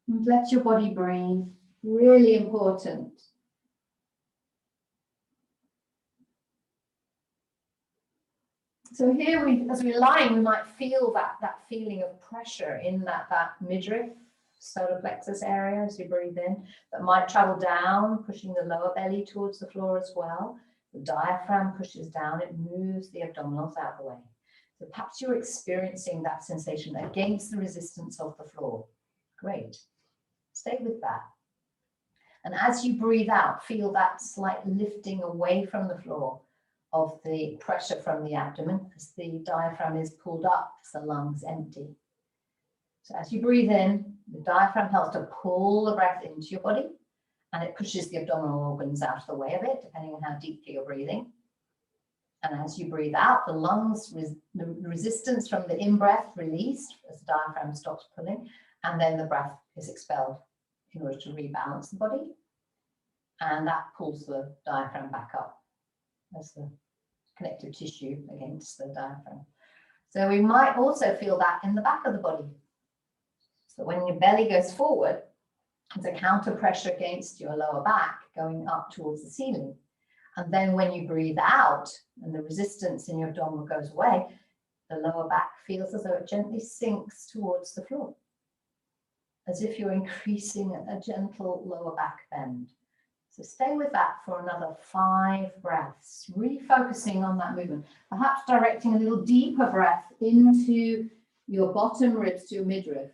And let your body breathe, really important. So here, as we're lying, we might feel that feeling of pressure in that midriff, solar plexus area as you breathe in. That might travel down, pushing the lower belly towards the floor as well. The diaphragm pushes down, it moves the abdominals out of the way. So perhaps you're experiencing that sensation against the resistance of the floor. Great. Stay with that. And as you breathe out, feel that slight lifting away from the floor of the pressure from the abdomen as the diaphragm is pulled up as the lungs empty. So as you breathe in, the diaphragm helps to pull the breath into your body and it pushes the abdominal organs out of the way of it, depending on how deeply you're breathing. And as you breathe out, the lungs, the resistance from the in-breath released as the diaphragm stops pulling, and then the breath is expelled in order to rebalance the body. And that pulls the diaphragm back up as the connective tissue against the diaphragm. So we might also feel that in the back of the body. So when your belly goes forward, there's a counter pressure against your lower back going up towards the ceiling. And then when you breathe out and the resistance in your abdominal goes away, the lower back feels as though it gently sinks towards the floor, as if you're increasing a gentle lower back bend. So stay with that for another 5 breaths, really focusing on that movement, perhaps directing a little deeper breath into your bottom ribs to your midriff.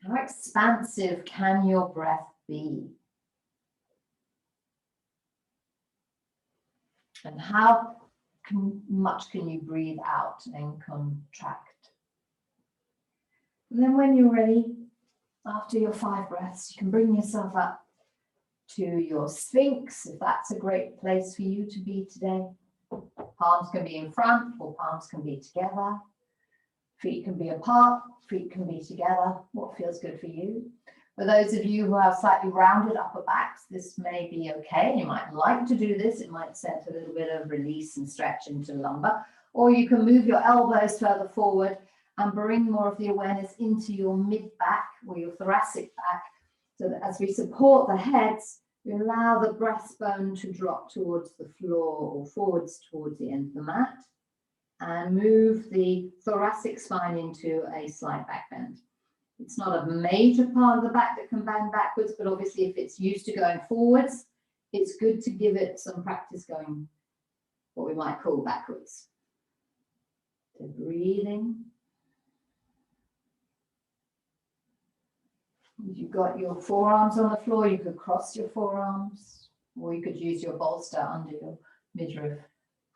How expansive can your breath be? And how much can you breathe out and contract? And then when you're ready, after your 5 breaths, you can bring yourself up to your Sphinx, if that's a great place for you to be today. Palms can be in front or palms can be together. Feet can be apart, feet can be together, what feels good for you. For those of you who have slightly rounded upper backs, this may be okay. You might like to do this. It might set a little bit of release and stretch into lumbar. Or you can move your elbows further forward and bring more of the awareness into your mid-back or your thoracic back, so that as we support the heads, we allow the breastbone to drop towards the floor or forwards towards the end of the mat, and move the thoracic spine into a slight back bend. It's not a major part of the back that can bend backwards, but obviously if it's used to going forwards, it's good to give it some practice going what we might call backwards. So breathing. If you've got your forearms on the floor, you could cross your forearms, or you could use your bolster under your midriff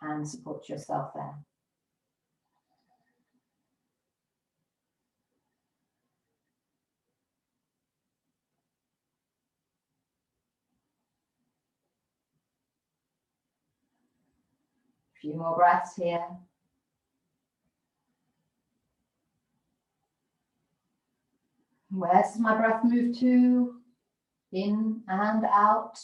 and support yourself there. A few more breaths here. Where does my breath move to? In and out.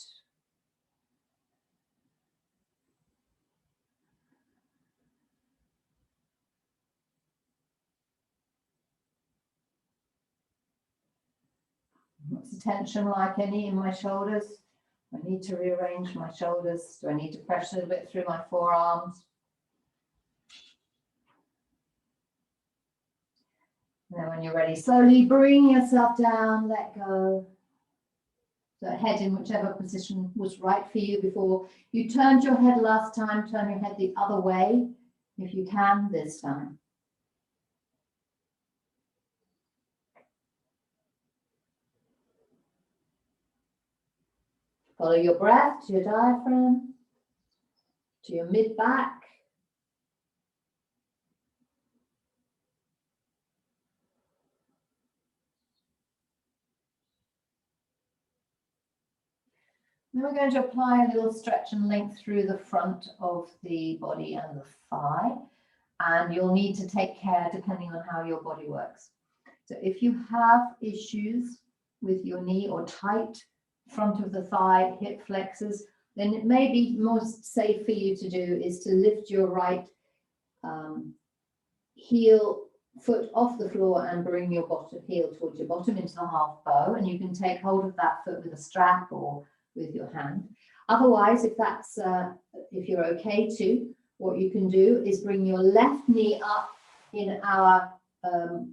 What's the tension like? Any in my shoulders? Do I need to rearrange my shoulders? Do I need to press a little bit through my forearms? And then when you're ready, slowly bring yourself down, let go. So head in whichever position was right for you before. You turned your head last time, turn your head the other way, if you can this time. Follow your breath to your diaphragm, to your mid-back. Then we're going to apply a little stretch and length through the front of the body and the thigh. And you'll need to take care depending on how your body works. So if you have issues with your knee or tight front of the thigh, hip flexors, then it may be most safe for you to do is to lift your right foot off the floor and bring your bottom heel towards your bottom into the half bow. And you can take hold of that foot with a strap or with your hand. Otherwise, if you're okay to, what you can do is bring your left knee up in our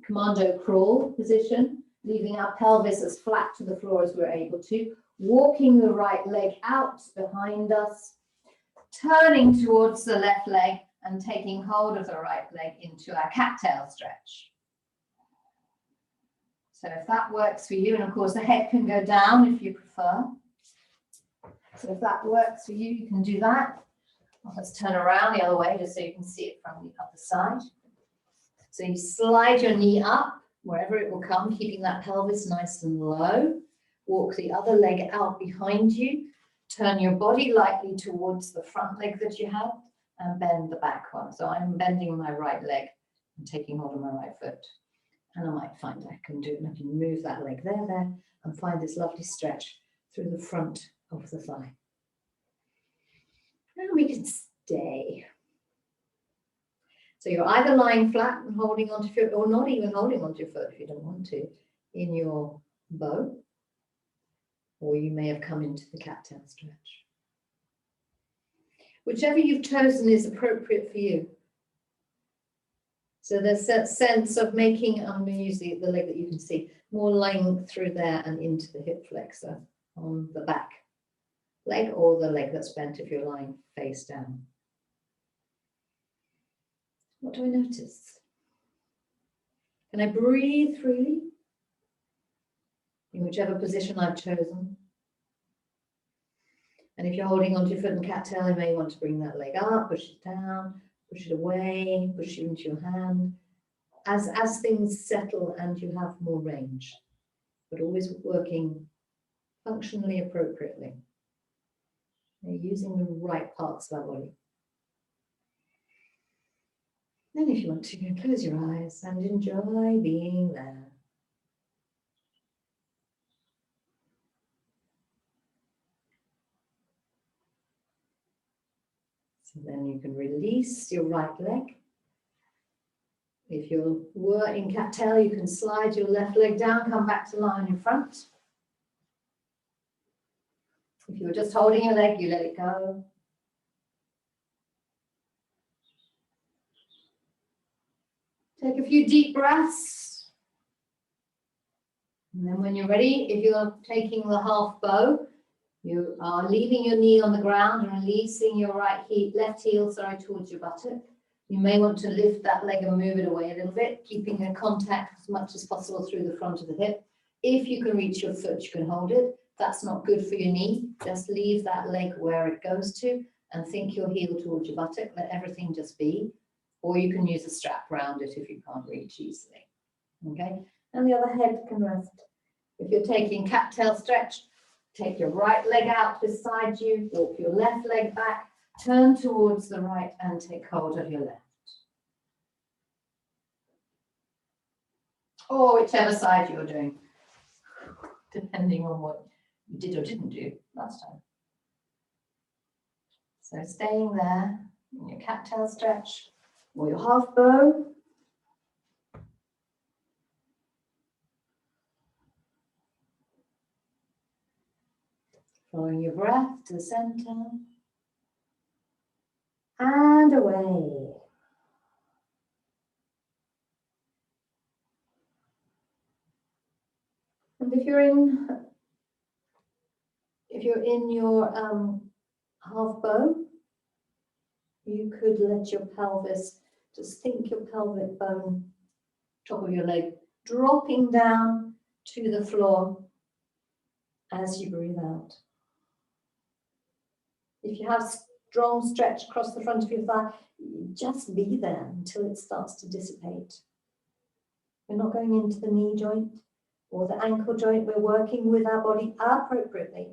commando crawl position, leaving our pelvis as flat to the floor as we're able to, walking the right leg out behind us, turning towards the left leg and taking hold of the right leg into our cat-tail stretch. So if that works for you, and of course the head can go down if you prefer. So if that works for you, you can do that. Let's turn around the other way just so you can see it from the other side. So you slide your knee up wherever it will come, keeping that pelvis nice and low. Walk the other leg out behind you. Turn your body lightly towards the front leg that you have and bend the back one. So I'm bending my right leg and taking hold of my right foot. And I might find I can move that leg there and find this lovely stretch through the front of the thigh. And we can stay. So you're either lying flat and holding onto your foot, or not even holding onto your foot if you don't want to, in your bow, or you may have come into the cat-tail stretch. Whichever you've chosen is appropriate for you. So there's that sense of making, I'm going to use the leg that you can see, more length through there and into the hip flexor on the back leg, or the leg that's bent if you're lying face down. What do I notice? Can I breathe freely in whichever position I've chosen? And if you're holding onto your foot and cat-tail, you may want to bring that leg up, push it down, push it away, push it into your hand, as things settle and you have more range, but always working functionally appropriately. You're using the right parts of our body. Then if you want to, close your eyes and enjoy being there. So then you can release your right leg. If you were in cat-tail, you can slide your left leg down, come back to lie on your front. If you were just holding your leg, you let it go. Take a few deep breaths. And then when you're ready, if you're taking the half bow, you are leaving your knee on the ground and releasing your left heel towards your buttock. You may want to lift that leg and move it away a little bit, keeping a contact as much as possible through the front of the hip. If you can reach your foot, you can hold it. That's not good for your knee. Just leave that leg where it goes to and think your heel towards your buttock. Let everything just be. Or you can use a strap around it if you can't reach easily. Okay? And the other head can rest. If you're taking cat-tail stretch, take your right leg out beside you, walk your left leg back, turn towards the right and take hold of your left. Or whichever side you're doing, depending on what you did or didn't do last time. So staying there in your cat-tail stretch or your half bow. Following your breath to the center. And away. And if you're in your half bow, you could let your pelvis, just think your pelvic bone, top of your leg, dropping down to the floor as you breathe out. If you have strong stretch across the front of your thigh, just be there until it starts to dissipate. We're not going into the knee joint or the ankle joint. We're working with our body appropriately.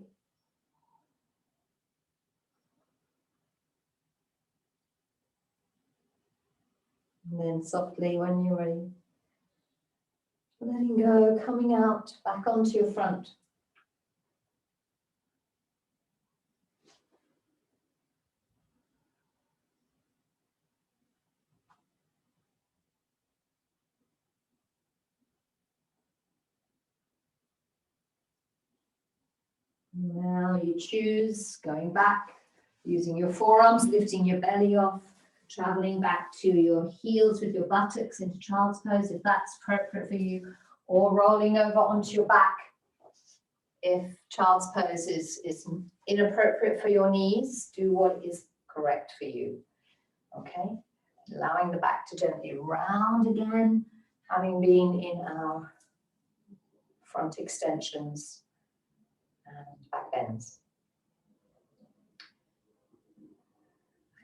And then softly, when you're ready, letting go, coming out, back onto your front. Now you choose going back, using your forearms, lifting your belly off, traveling back to your heels with your buttocks into child's pose if that's appropriate for you, or rolling over onto your back if child's pose is inappropriate for your knees. Do what is correct for you. Okay, allowing the back to gently round again, having been in our front extensions and back bends.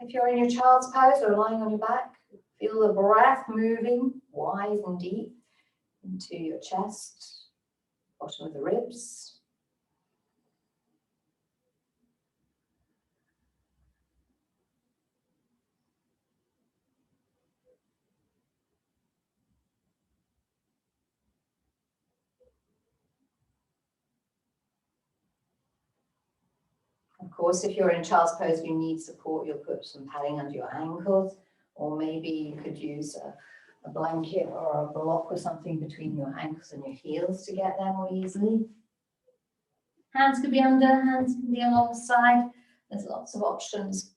If you're in your child's pose or lying on your back, feel the breath moving wide and deep into your chest, bottom of the ribs. Of course, if you're in child's pose, you need support. You'll put some padding under your ankles, or maybe you could use a blanket or a block or something between your ankles and your heels to get there more easily. Hands could be under, hands can be alongside. There's lots of options.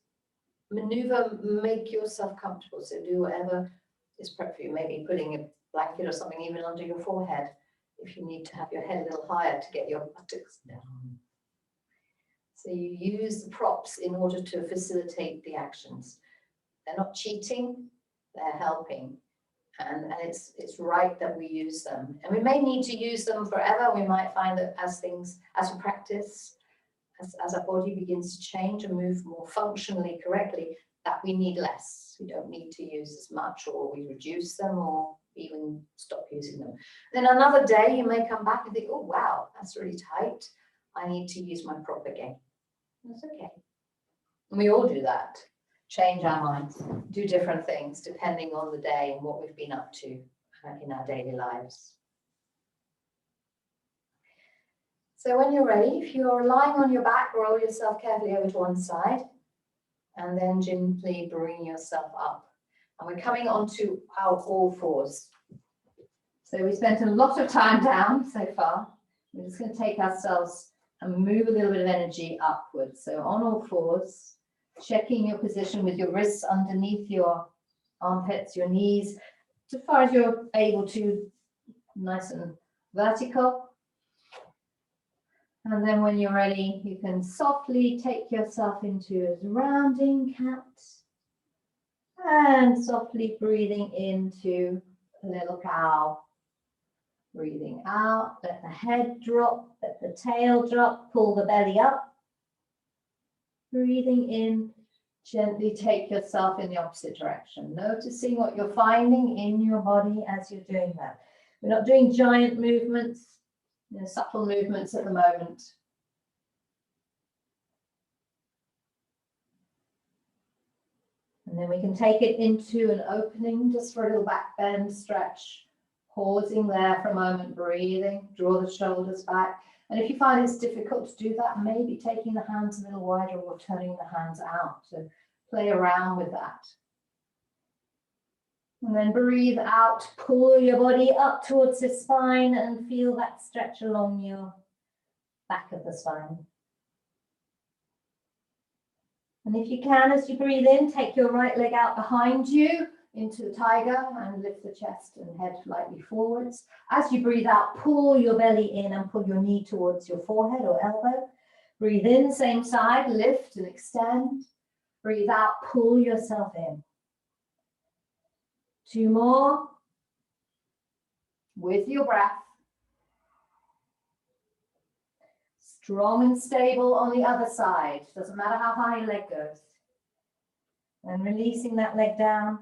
Maneuver, make yourself comfortable. So do whatever is perfect for you. Maybe putting a blanket or something even under your forehead if you need to have your head a little higher to get your buttocks down. So you use the props in order to facilitate the actions. They're not cheating, they're helping. And it's right that we use them. And we may need to use them forever. We might find that as we practice, as our body begins to change and move more functionally correctly, that we need less. We don't need to use as much, or we reduce them, or even stop using them. Then another day you may come back and think, oh wow, that's really tight. I need to use my prop again. That's okay. And we all do that. change our minds, do different things depending on the day and what we've been up to in our daily lives. So when you're ready, if you're lying on your back, roll yourself carefully over to one side and then gently bring yourself up. And we're coming onto our all fours. So we spent a lot of time down so far. We're just going to take ourselves and move a little bit of energy upwards. So on all fours, checking your position with your wrists underneath your armpits, your knees, as far as you're able to, nice and vertical. And then when you're ready, you can softly take yourself into a rounding cat and softly breathing into a little cow. Breathing out, let the head drop, let the tail drop, pull the belly up. Breathing in, gently take yourself in the opposite direction, noticing what you're finding in your body as you're doing that. We're not doing giant movements, subtle movements at the moment. And then we can take it into an opening just for a little back bend stretch, pausing there for a moment, breathing, draw the shoulders back. And if you find it's difficult to do that, maybe taking the hands a little wider or turning the hands out to play around with that. And then breathe out, pull your body up towards the spine and feel that stretch along your back of the spine. And if you can, as you breathe in, take your right leg out behind you into the tiger and lift the chest and head lightly forwards. As you breathe out, pull your belly in and pull your knee towards your forehead or elbow. Breathe in, same side, lift and extend. Breathe out, pull yourself in. 2 more. With your breath. Strong and stable on the other side. Doesn't matter how high your leg goes. And releasing that leg down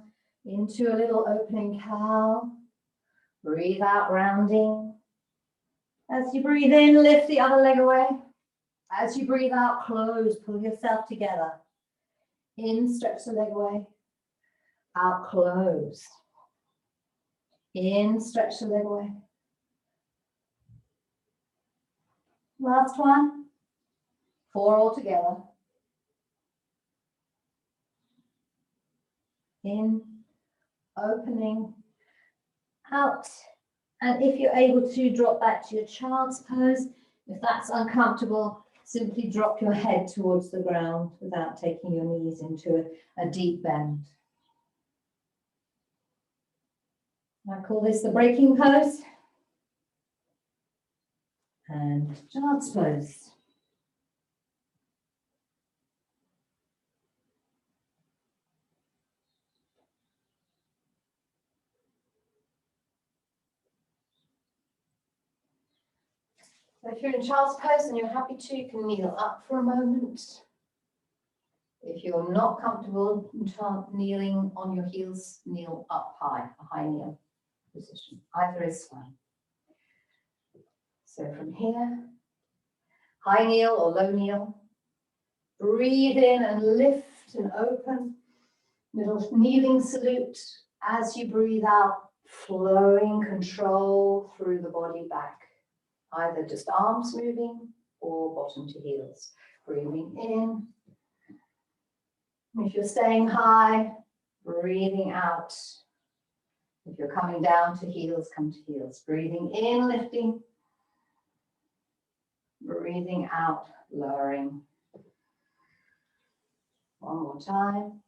into a little opening cow. Breathe out, rounding. As you breathe in, lift the other leg away. As you breathe out, close, pull yourself together. In, stretch the leg away. Out, close. In, stretch the leg away. Last one. 4 all together. In, opening, out. And if you're able to, drop back to your child's pose. If that's uncomfortable, simply drop your head towards the ground without taking your knees into a deep bend. I call this the breaking pose. And child's pose. So if you're in child's pose and you're happy to, you can kneel up for a moment. If you're not comfortable kneeling on your heels, kneel up high, a high kneel position. Either is fine. So from here, high kneel or low kneel. Breathe in and lift and open. Little kneeling salute. As you breathe out, flowing control through the body back. Either just arms moving or bottom to heels. Breathing in. If you're staying high, breathing out. If you're coming down to heels, come to heels. Breathing in, lifting. Breathing out, lowering. One more time.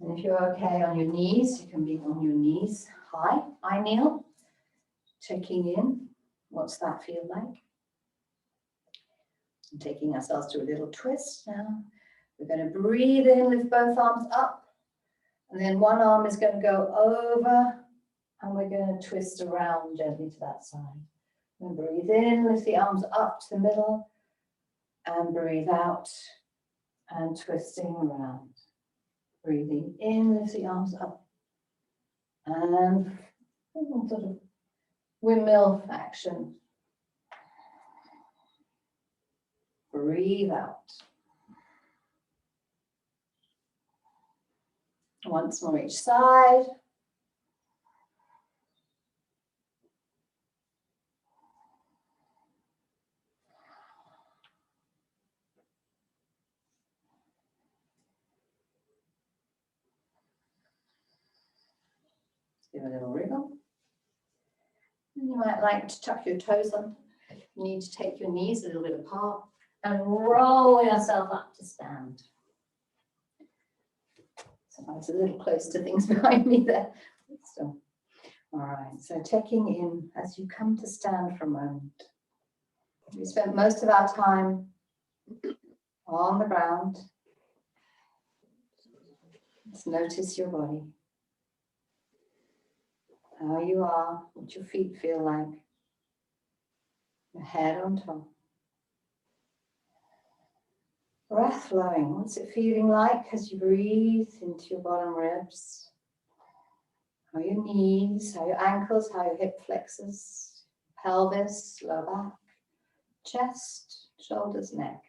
And if you're okay on your knees, you can be on your knees high. I kneel, checking in. What's that feel like? And taking ourselves to a little twist now. We're going to breathe in, lift both arms up. And then one arm is going to go over. And we're going to twist around gently to that side. And breathe in, lift the arms up to the middle. And breathe out. And twisting around. Breathing in, lift the arms up. And sort of windmill action. Breathe out. Once more each side. Give a little wriggle. And you might like to tuck your toes on. You need to take your knees a little bit apart and roll yourself up to stand. Sometimes a little close to things behind me there. Still. All right, so checking in as you come to stand for a moment. We spent most of our time on the ground. Let's notice your body. How you are, what your feet feel like. Your head on top. Breath flowing. What's it feeling like as you breathe into your bottom ribs? How your knees, how your ankles, how your hip flexors, pelvis, lower back, chest, shoulders, neck.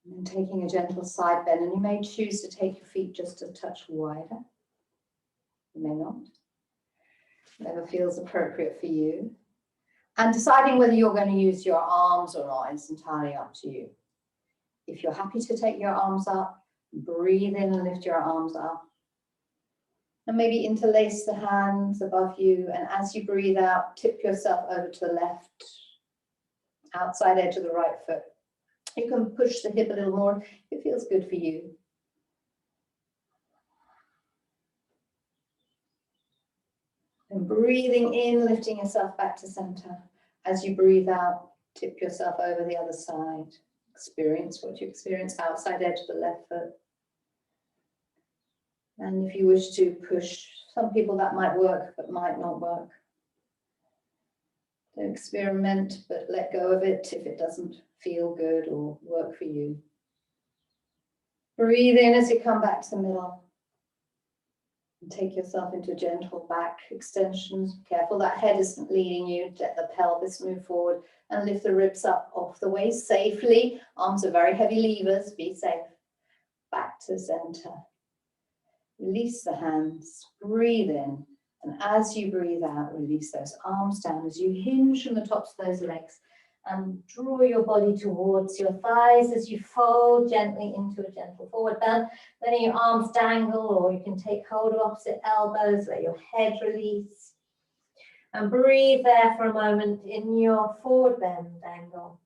And taking a gentle side bend, and you may choose to take your feet just a touch wider. You may not. Whatever feels appropriate for you. And deciding whether you're going to use your arms or not is entirely up to you. If you're happy to take your arms up, breathe in and lift your arms up. And maybe interlace the hands above you. And as you breathe out, tip yourself over to the left, outside edge of the right foot. You can push the hip a little more if it feels good for you. And breathing in, lifting yourself back to center. As you breathe out, tip yourself over the other side. Experience what you experience outside edge of the left foot. And if you wish to push, some people that might work, but might not work. Don't experiment, but let go of it if it doesn't feel good or work for you. Breathe in as you come back to the middle. And take yourself into gentle back extensions. Careful that head isn't leading you. Let the pelvis move forward and lift the ribs up off the waist safely. Arms are very heavy levers. Be safe. Back to center. Release the hands. Breathe in. And as you breathe out, release those arms down as you hinge from the tops of those legs and draw your body towards your thighs as you fold gently into a gentle forward bend. Letting your arms dangle, or you can take hold of opposite elbows, let your head release. And breathe there for a moment in your forward bend angle.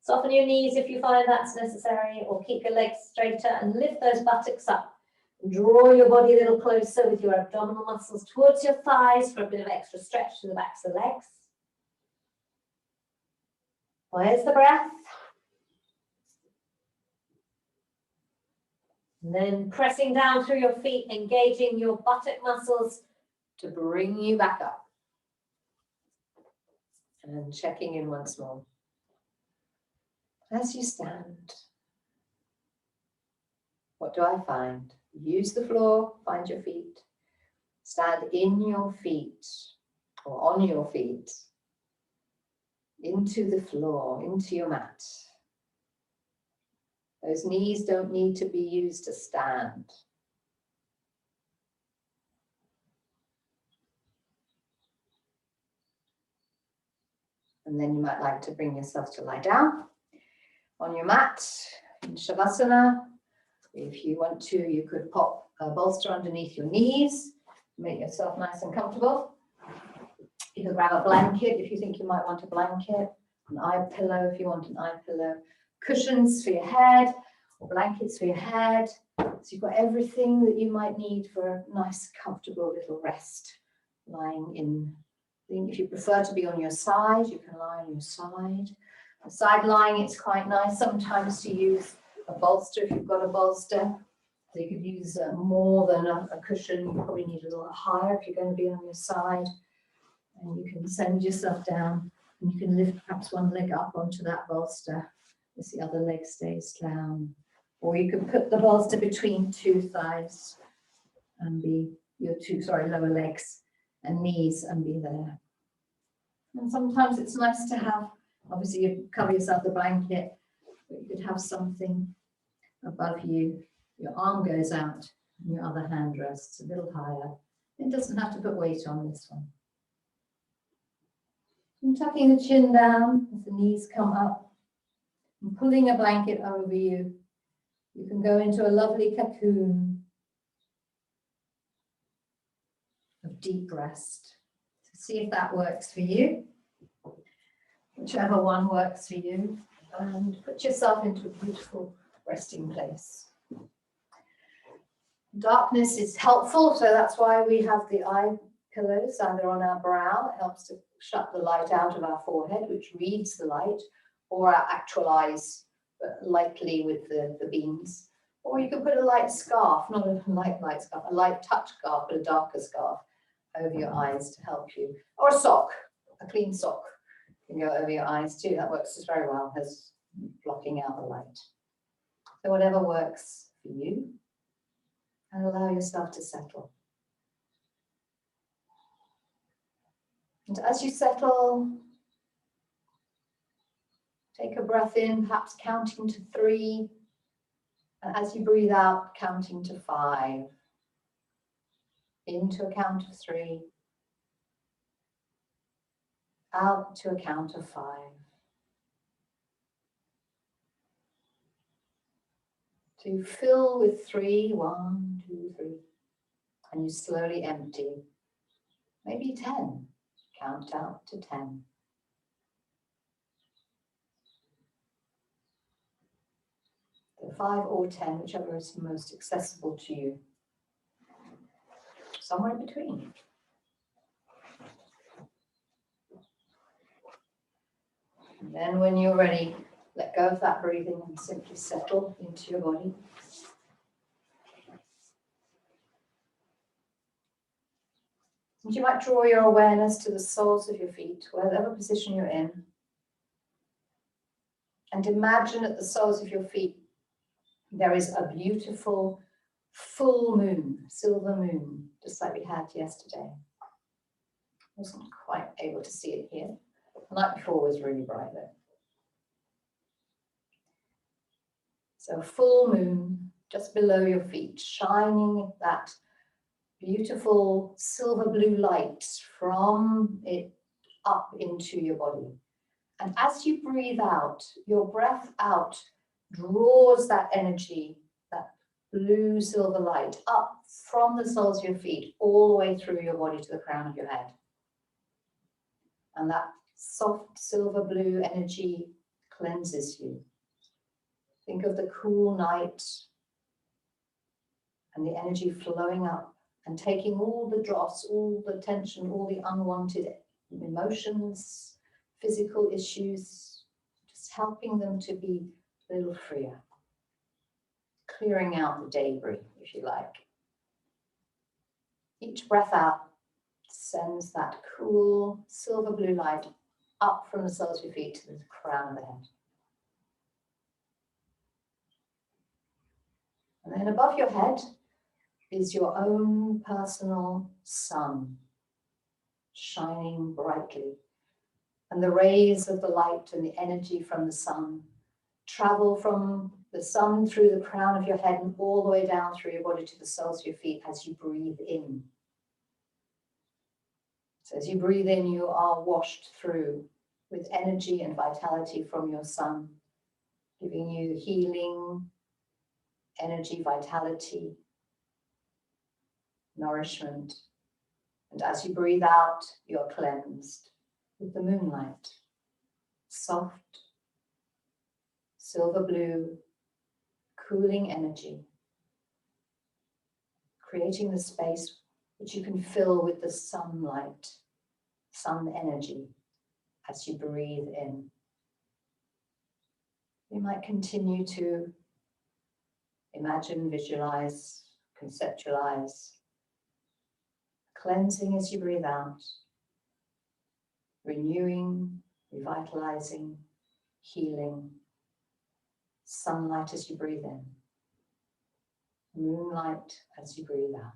Soften your knees if you find that's necessary, or keep your legs straighter and lift those buttocks up. Draw your body a little closer with your abdominal muscles towards your thighs for a bit of extra stretch to the backs of the legs. Where's the breath? And then pressing down through your feet, engaging your buttock muscles to bring you back up. And checking in once more. As you stand, what do I find? Use the floor, find your feet. Stand in your feet or on your feet. Into the floor, into your mat. Those knees don't need to be used to stand. And then you might like to bring yourself to lie down on your mat in Shavasana. If you want to, you could pop a bolster underneath your knees, make yourself nice and comfortable. You can grab a blanket if you think you might want a blanket, an eye pillow if you want an eye pillow, cushions for your head or blankets for your head. So you've got everything that you might need for a nice, comfortable little rest lying in. If you prefer to be on your side, you can lie on your side. Side lying, it's quite nice sometimes to use a bolster if you've got a bolster. So you could use more than a cushion. You probably need a little higher if you're going to be on your side. And you can send yourself down and you can lift perhaps one leg up onto that bolster as the other leg stays down. Or you can put the bolster between two thighs and be your lower legs and knees and be there. And sometimes it's nice to have, obviously you cover yourself with a blanket, but you could have something above you. Your arm goes out and your other hand rests a little higher. It doesn't have to put weight on this one. And tucking the chin down as the knees come up and pulling a blanket over you. You can go into a lovely cocoon of deep rest. So see if that works for you. Whichever one works for you. And put yourself into a beautiful resting place. Darkness is helpful, so that's why we have the eye pillows either on our brow. It helps to shut the light out of our forehead, which reads the light, or our actual eyes, but lightly with the beams. Or you can put a light scarf, not a light scarf, a light touch scarf, but a darker scarf over your eyes to help you. Or a sock, a clean sock can go over your eyes too. That works just very well as blocking out the light. So whatever works for you, and allow yourself to settle. And as you settle, take a breath in, perhaps counting to 3. And as you breathe out, counting to 5. Into a count of 3. Out to a count of 5. To fill with 3, 1, 2, 3. And you slowly empty. Maybe 10. Count out to 10. So 5 or 10, whichever is most accessible to you. Somewhere in between. And then when you're ready, let go of that breathing and simply settle into your body. And you might draw your awareness to the soles of your feet, whatever position you're in. And imagine at the soles of your feet, there is a beautiful full moon, silver moon, just like we had yesterday. I wasn't quite able to see it here. The night before was really bright though. So full moon just below your feet, shining that beautiful silver blue light from it up into your body. And as you breathe out, your breath out draws that energy, that blue silver light up from the soles of your feet all the way through your body to the crown of your head. And that soft silver blue energy cleanses you. Think of the cool night and the energy flowing up and taking all the dross, all the tension, all the unwanted emotions, physical issues, just helping them to be a little freer. Clearing out the debris, if you like. Each breath out sends that cool silver blue light up from the soles of your feet to the crown of the head. And then above your head is your own personal sun, shining brightly. And the rays of the light and the energy from the sun travel from the sun through the crown of your head and all the way down through your body to the soles of your feet as you breathe in. So as you breathe in, you are washed through with energy and vitality from your sun, giving you healing, energy, vitality, nourishment. And as you breathe out, you're cleansed with the moonlight, soft, silver blue, cooling energy, creating the space which you can fill with the sunlight, sun energy as you breathe in. You might continue to imagine, visualize, conceptualize, cleansing as you breathe out, renewing, revitalizing, healing, sunlight as you breathe in. Moonlight as you breathe out.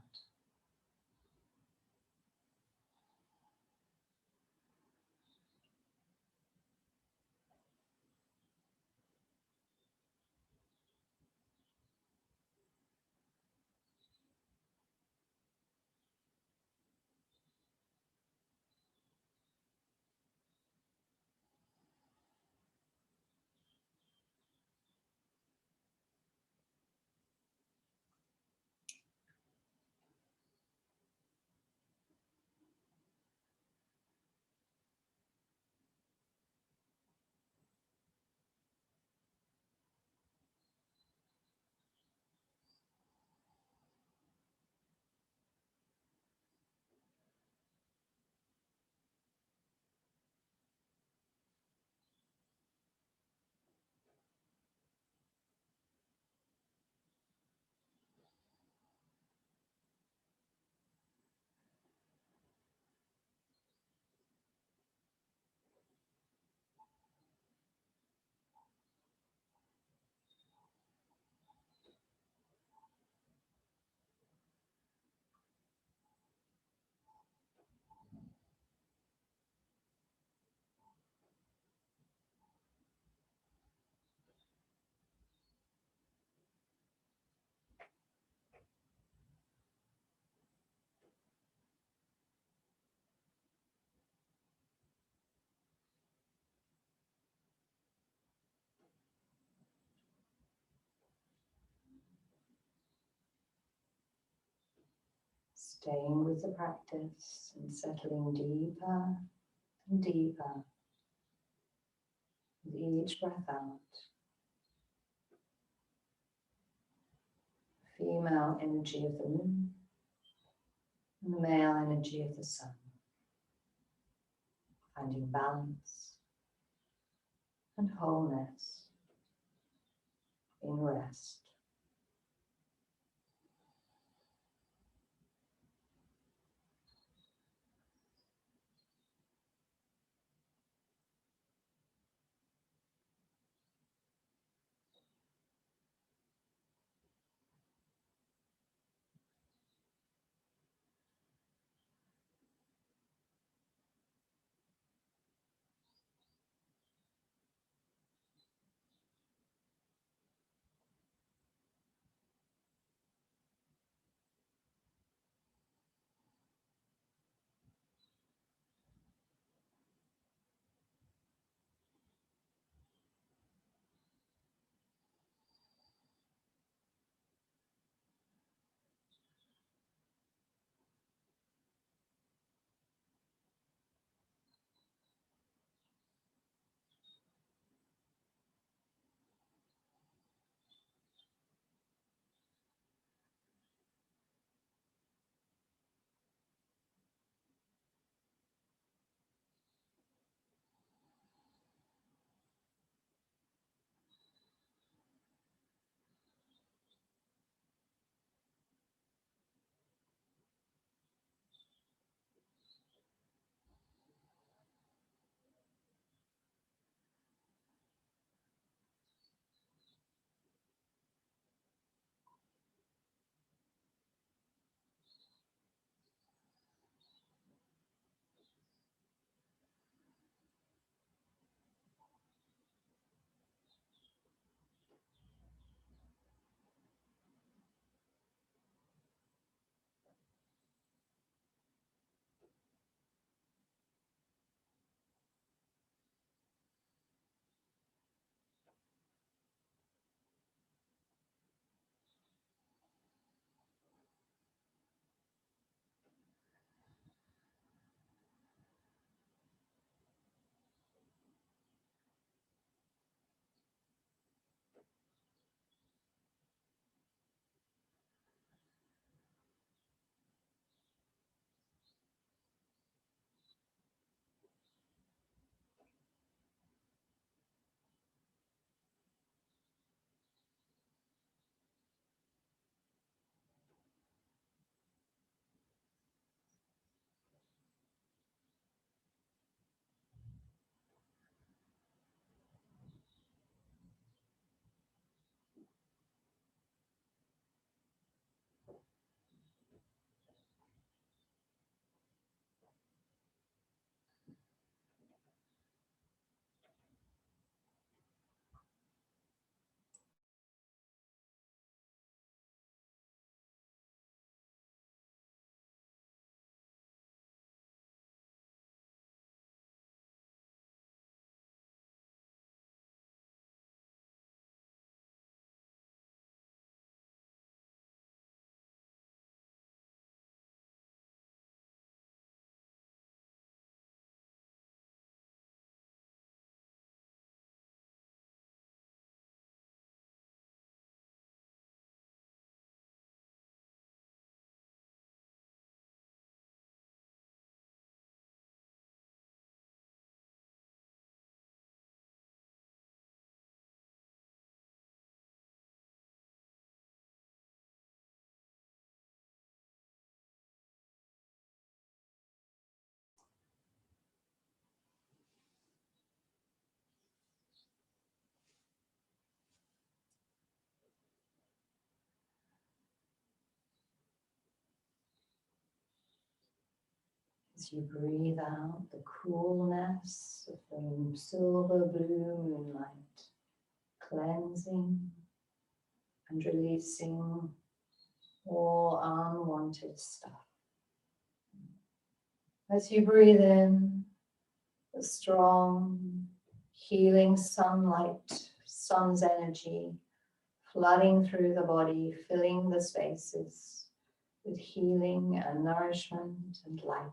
Staying with the practice and settling deeper and deeper with each breath out. Female energy of the moon and the male energy of the sun. Finding balance and wholeness in rest. As you breathe out the coolness of the silver blue moonlight, cleansing and releasing all unwanted stuff. As you breathe in the strong, healing sunlight, sun's energy, flooding through the body, filling the spaces with healing and nourishment and light.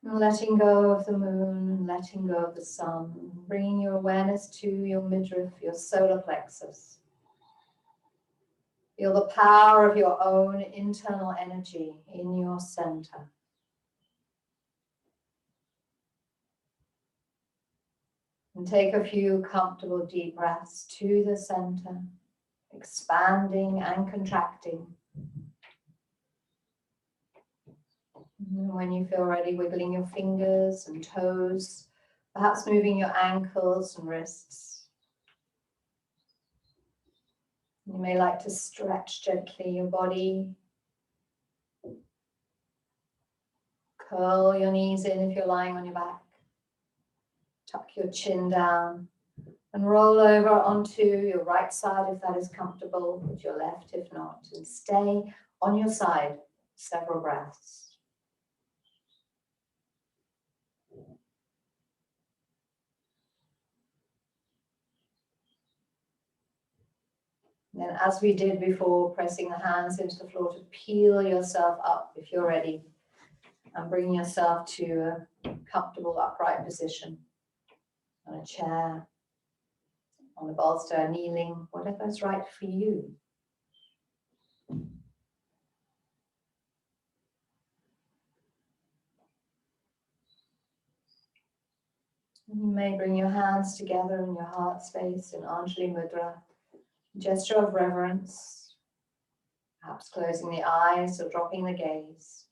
And letting go of the moon, letting go of the sun, bringing your awareness to your midriff, your solar plexus. Feel the power of your own internal energy in your center. And take a few comfortable deep breaths to the center, expanding and contracting. And when you feel ready, wiggling your fingers and toes, perhaps moving your ankles and wrists. You may like to stretch gently your body. Curl your knees in if you're lying on your back. Tuck your chin down and roll over onto your right side if that is comfortable, with your left if not. And stay on your side several breaths. And then, as we did before, pressing the hands into the floor to peel yourself up if you're ready, and bring yourself to a comfortable upright position on a chair, on a bolster, kneeling, whatever is right for you. And you may bring your hands together in your heart space in Anjali Mudra, gesture of reverence, perhaps closing the eyes or dropping the gaze.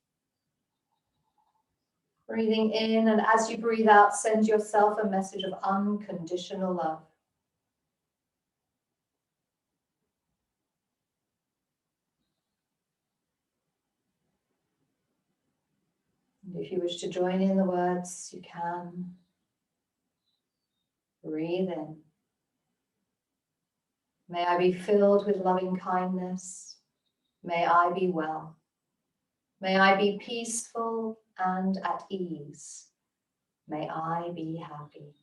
Breathing in, and as you breathe out, send yourself a message of unconditional love. And if you wish to join in the words, you can. Breathe in. May I be filled with loving kindness. May I be well. May I be peaceful and at ease. May I be happy.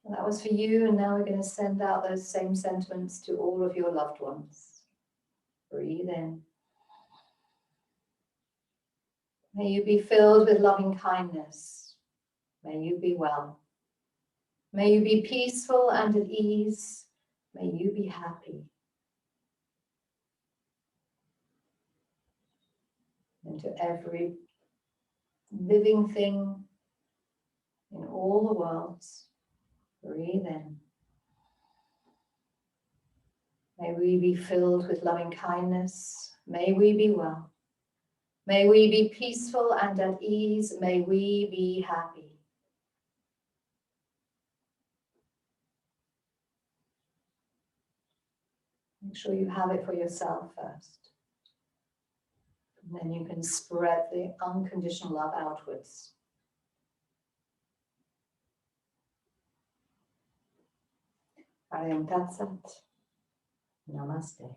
And that was for you, and now we're going to send out those same sentiments to all of your loved ones. Breathe in. May you be filled with loving kindness. May you be well. May you be peaceful and at ease. May you be happy. And to every living thing in all the worlds, breathe in. May we be filled with loving kindness. May we be well. May we be peaceful and at ease. May we be happy. Make sure you have it for yourself first. And then you can spread the unconditional love outwards. Hariam Tat Sat. Namaste.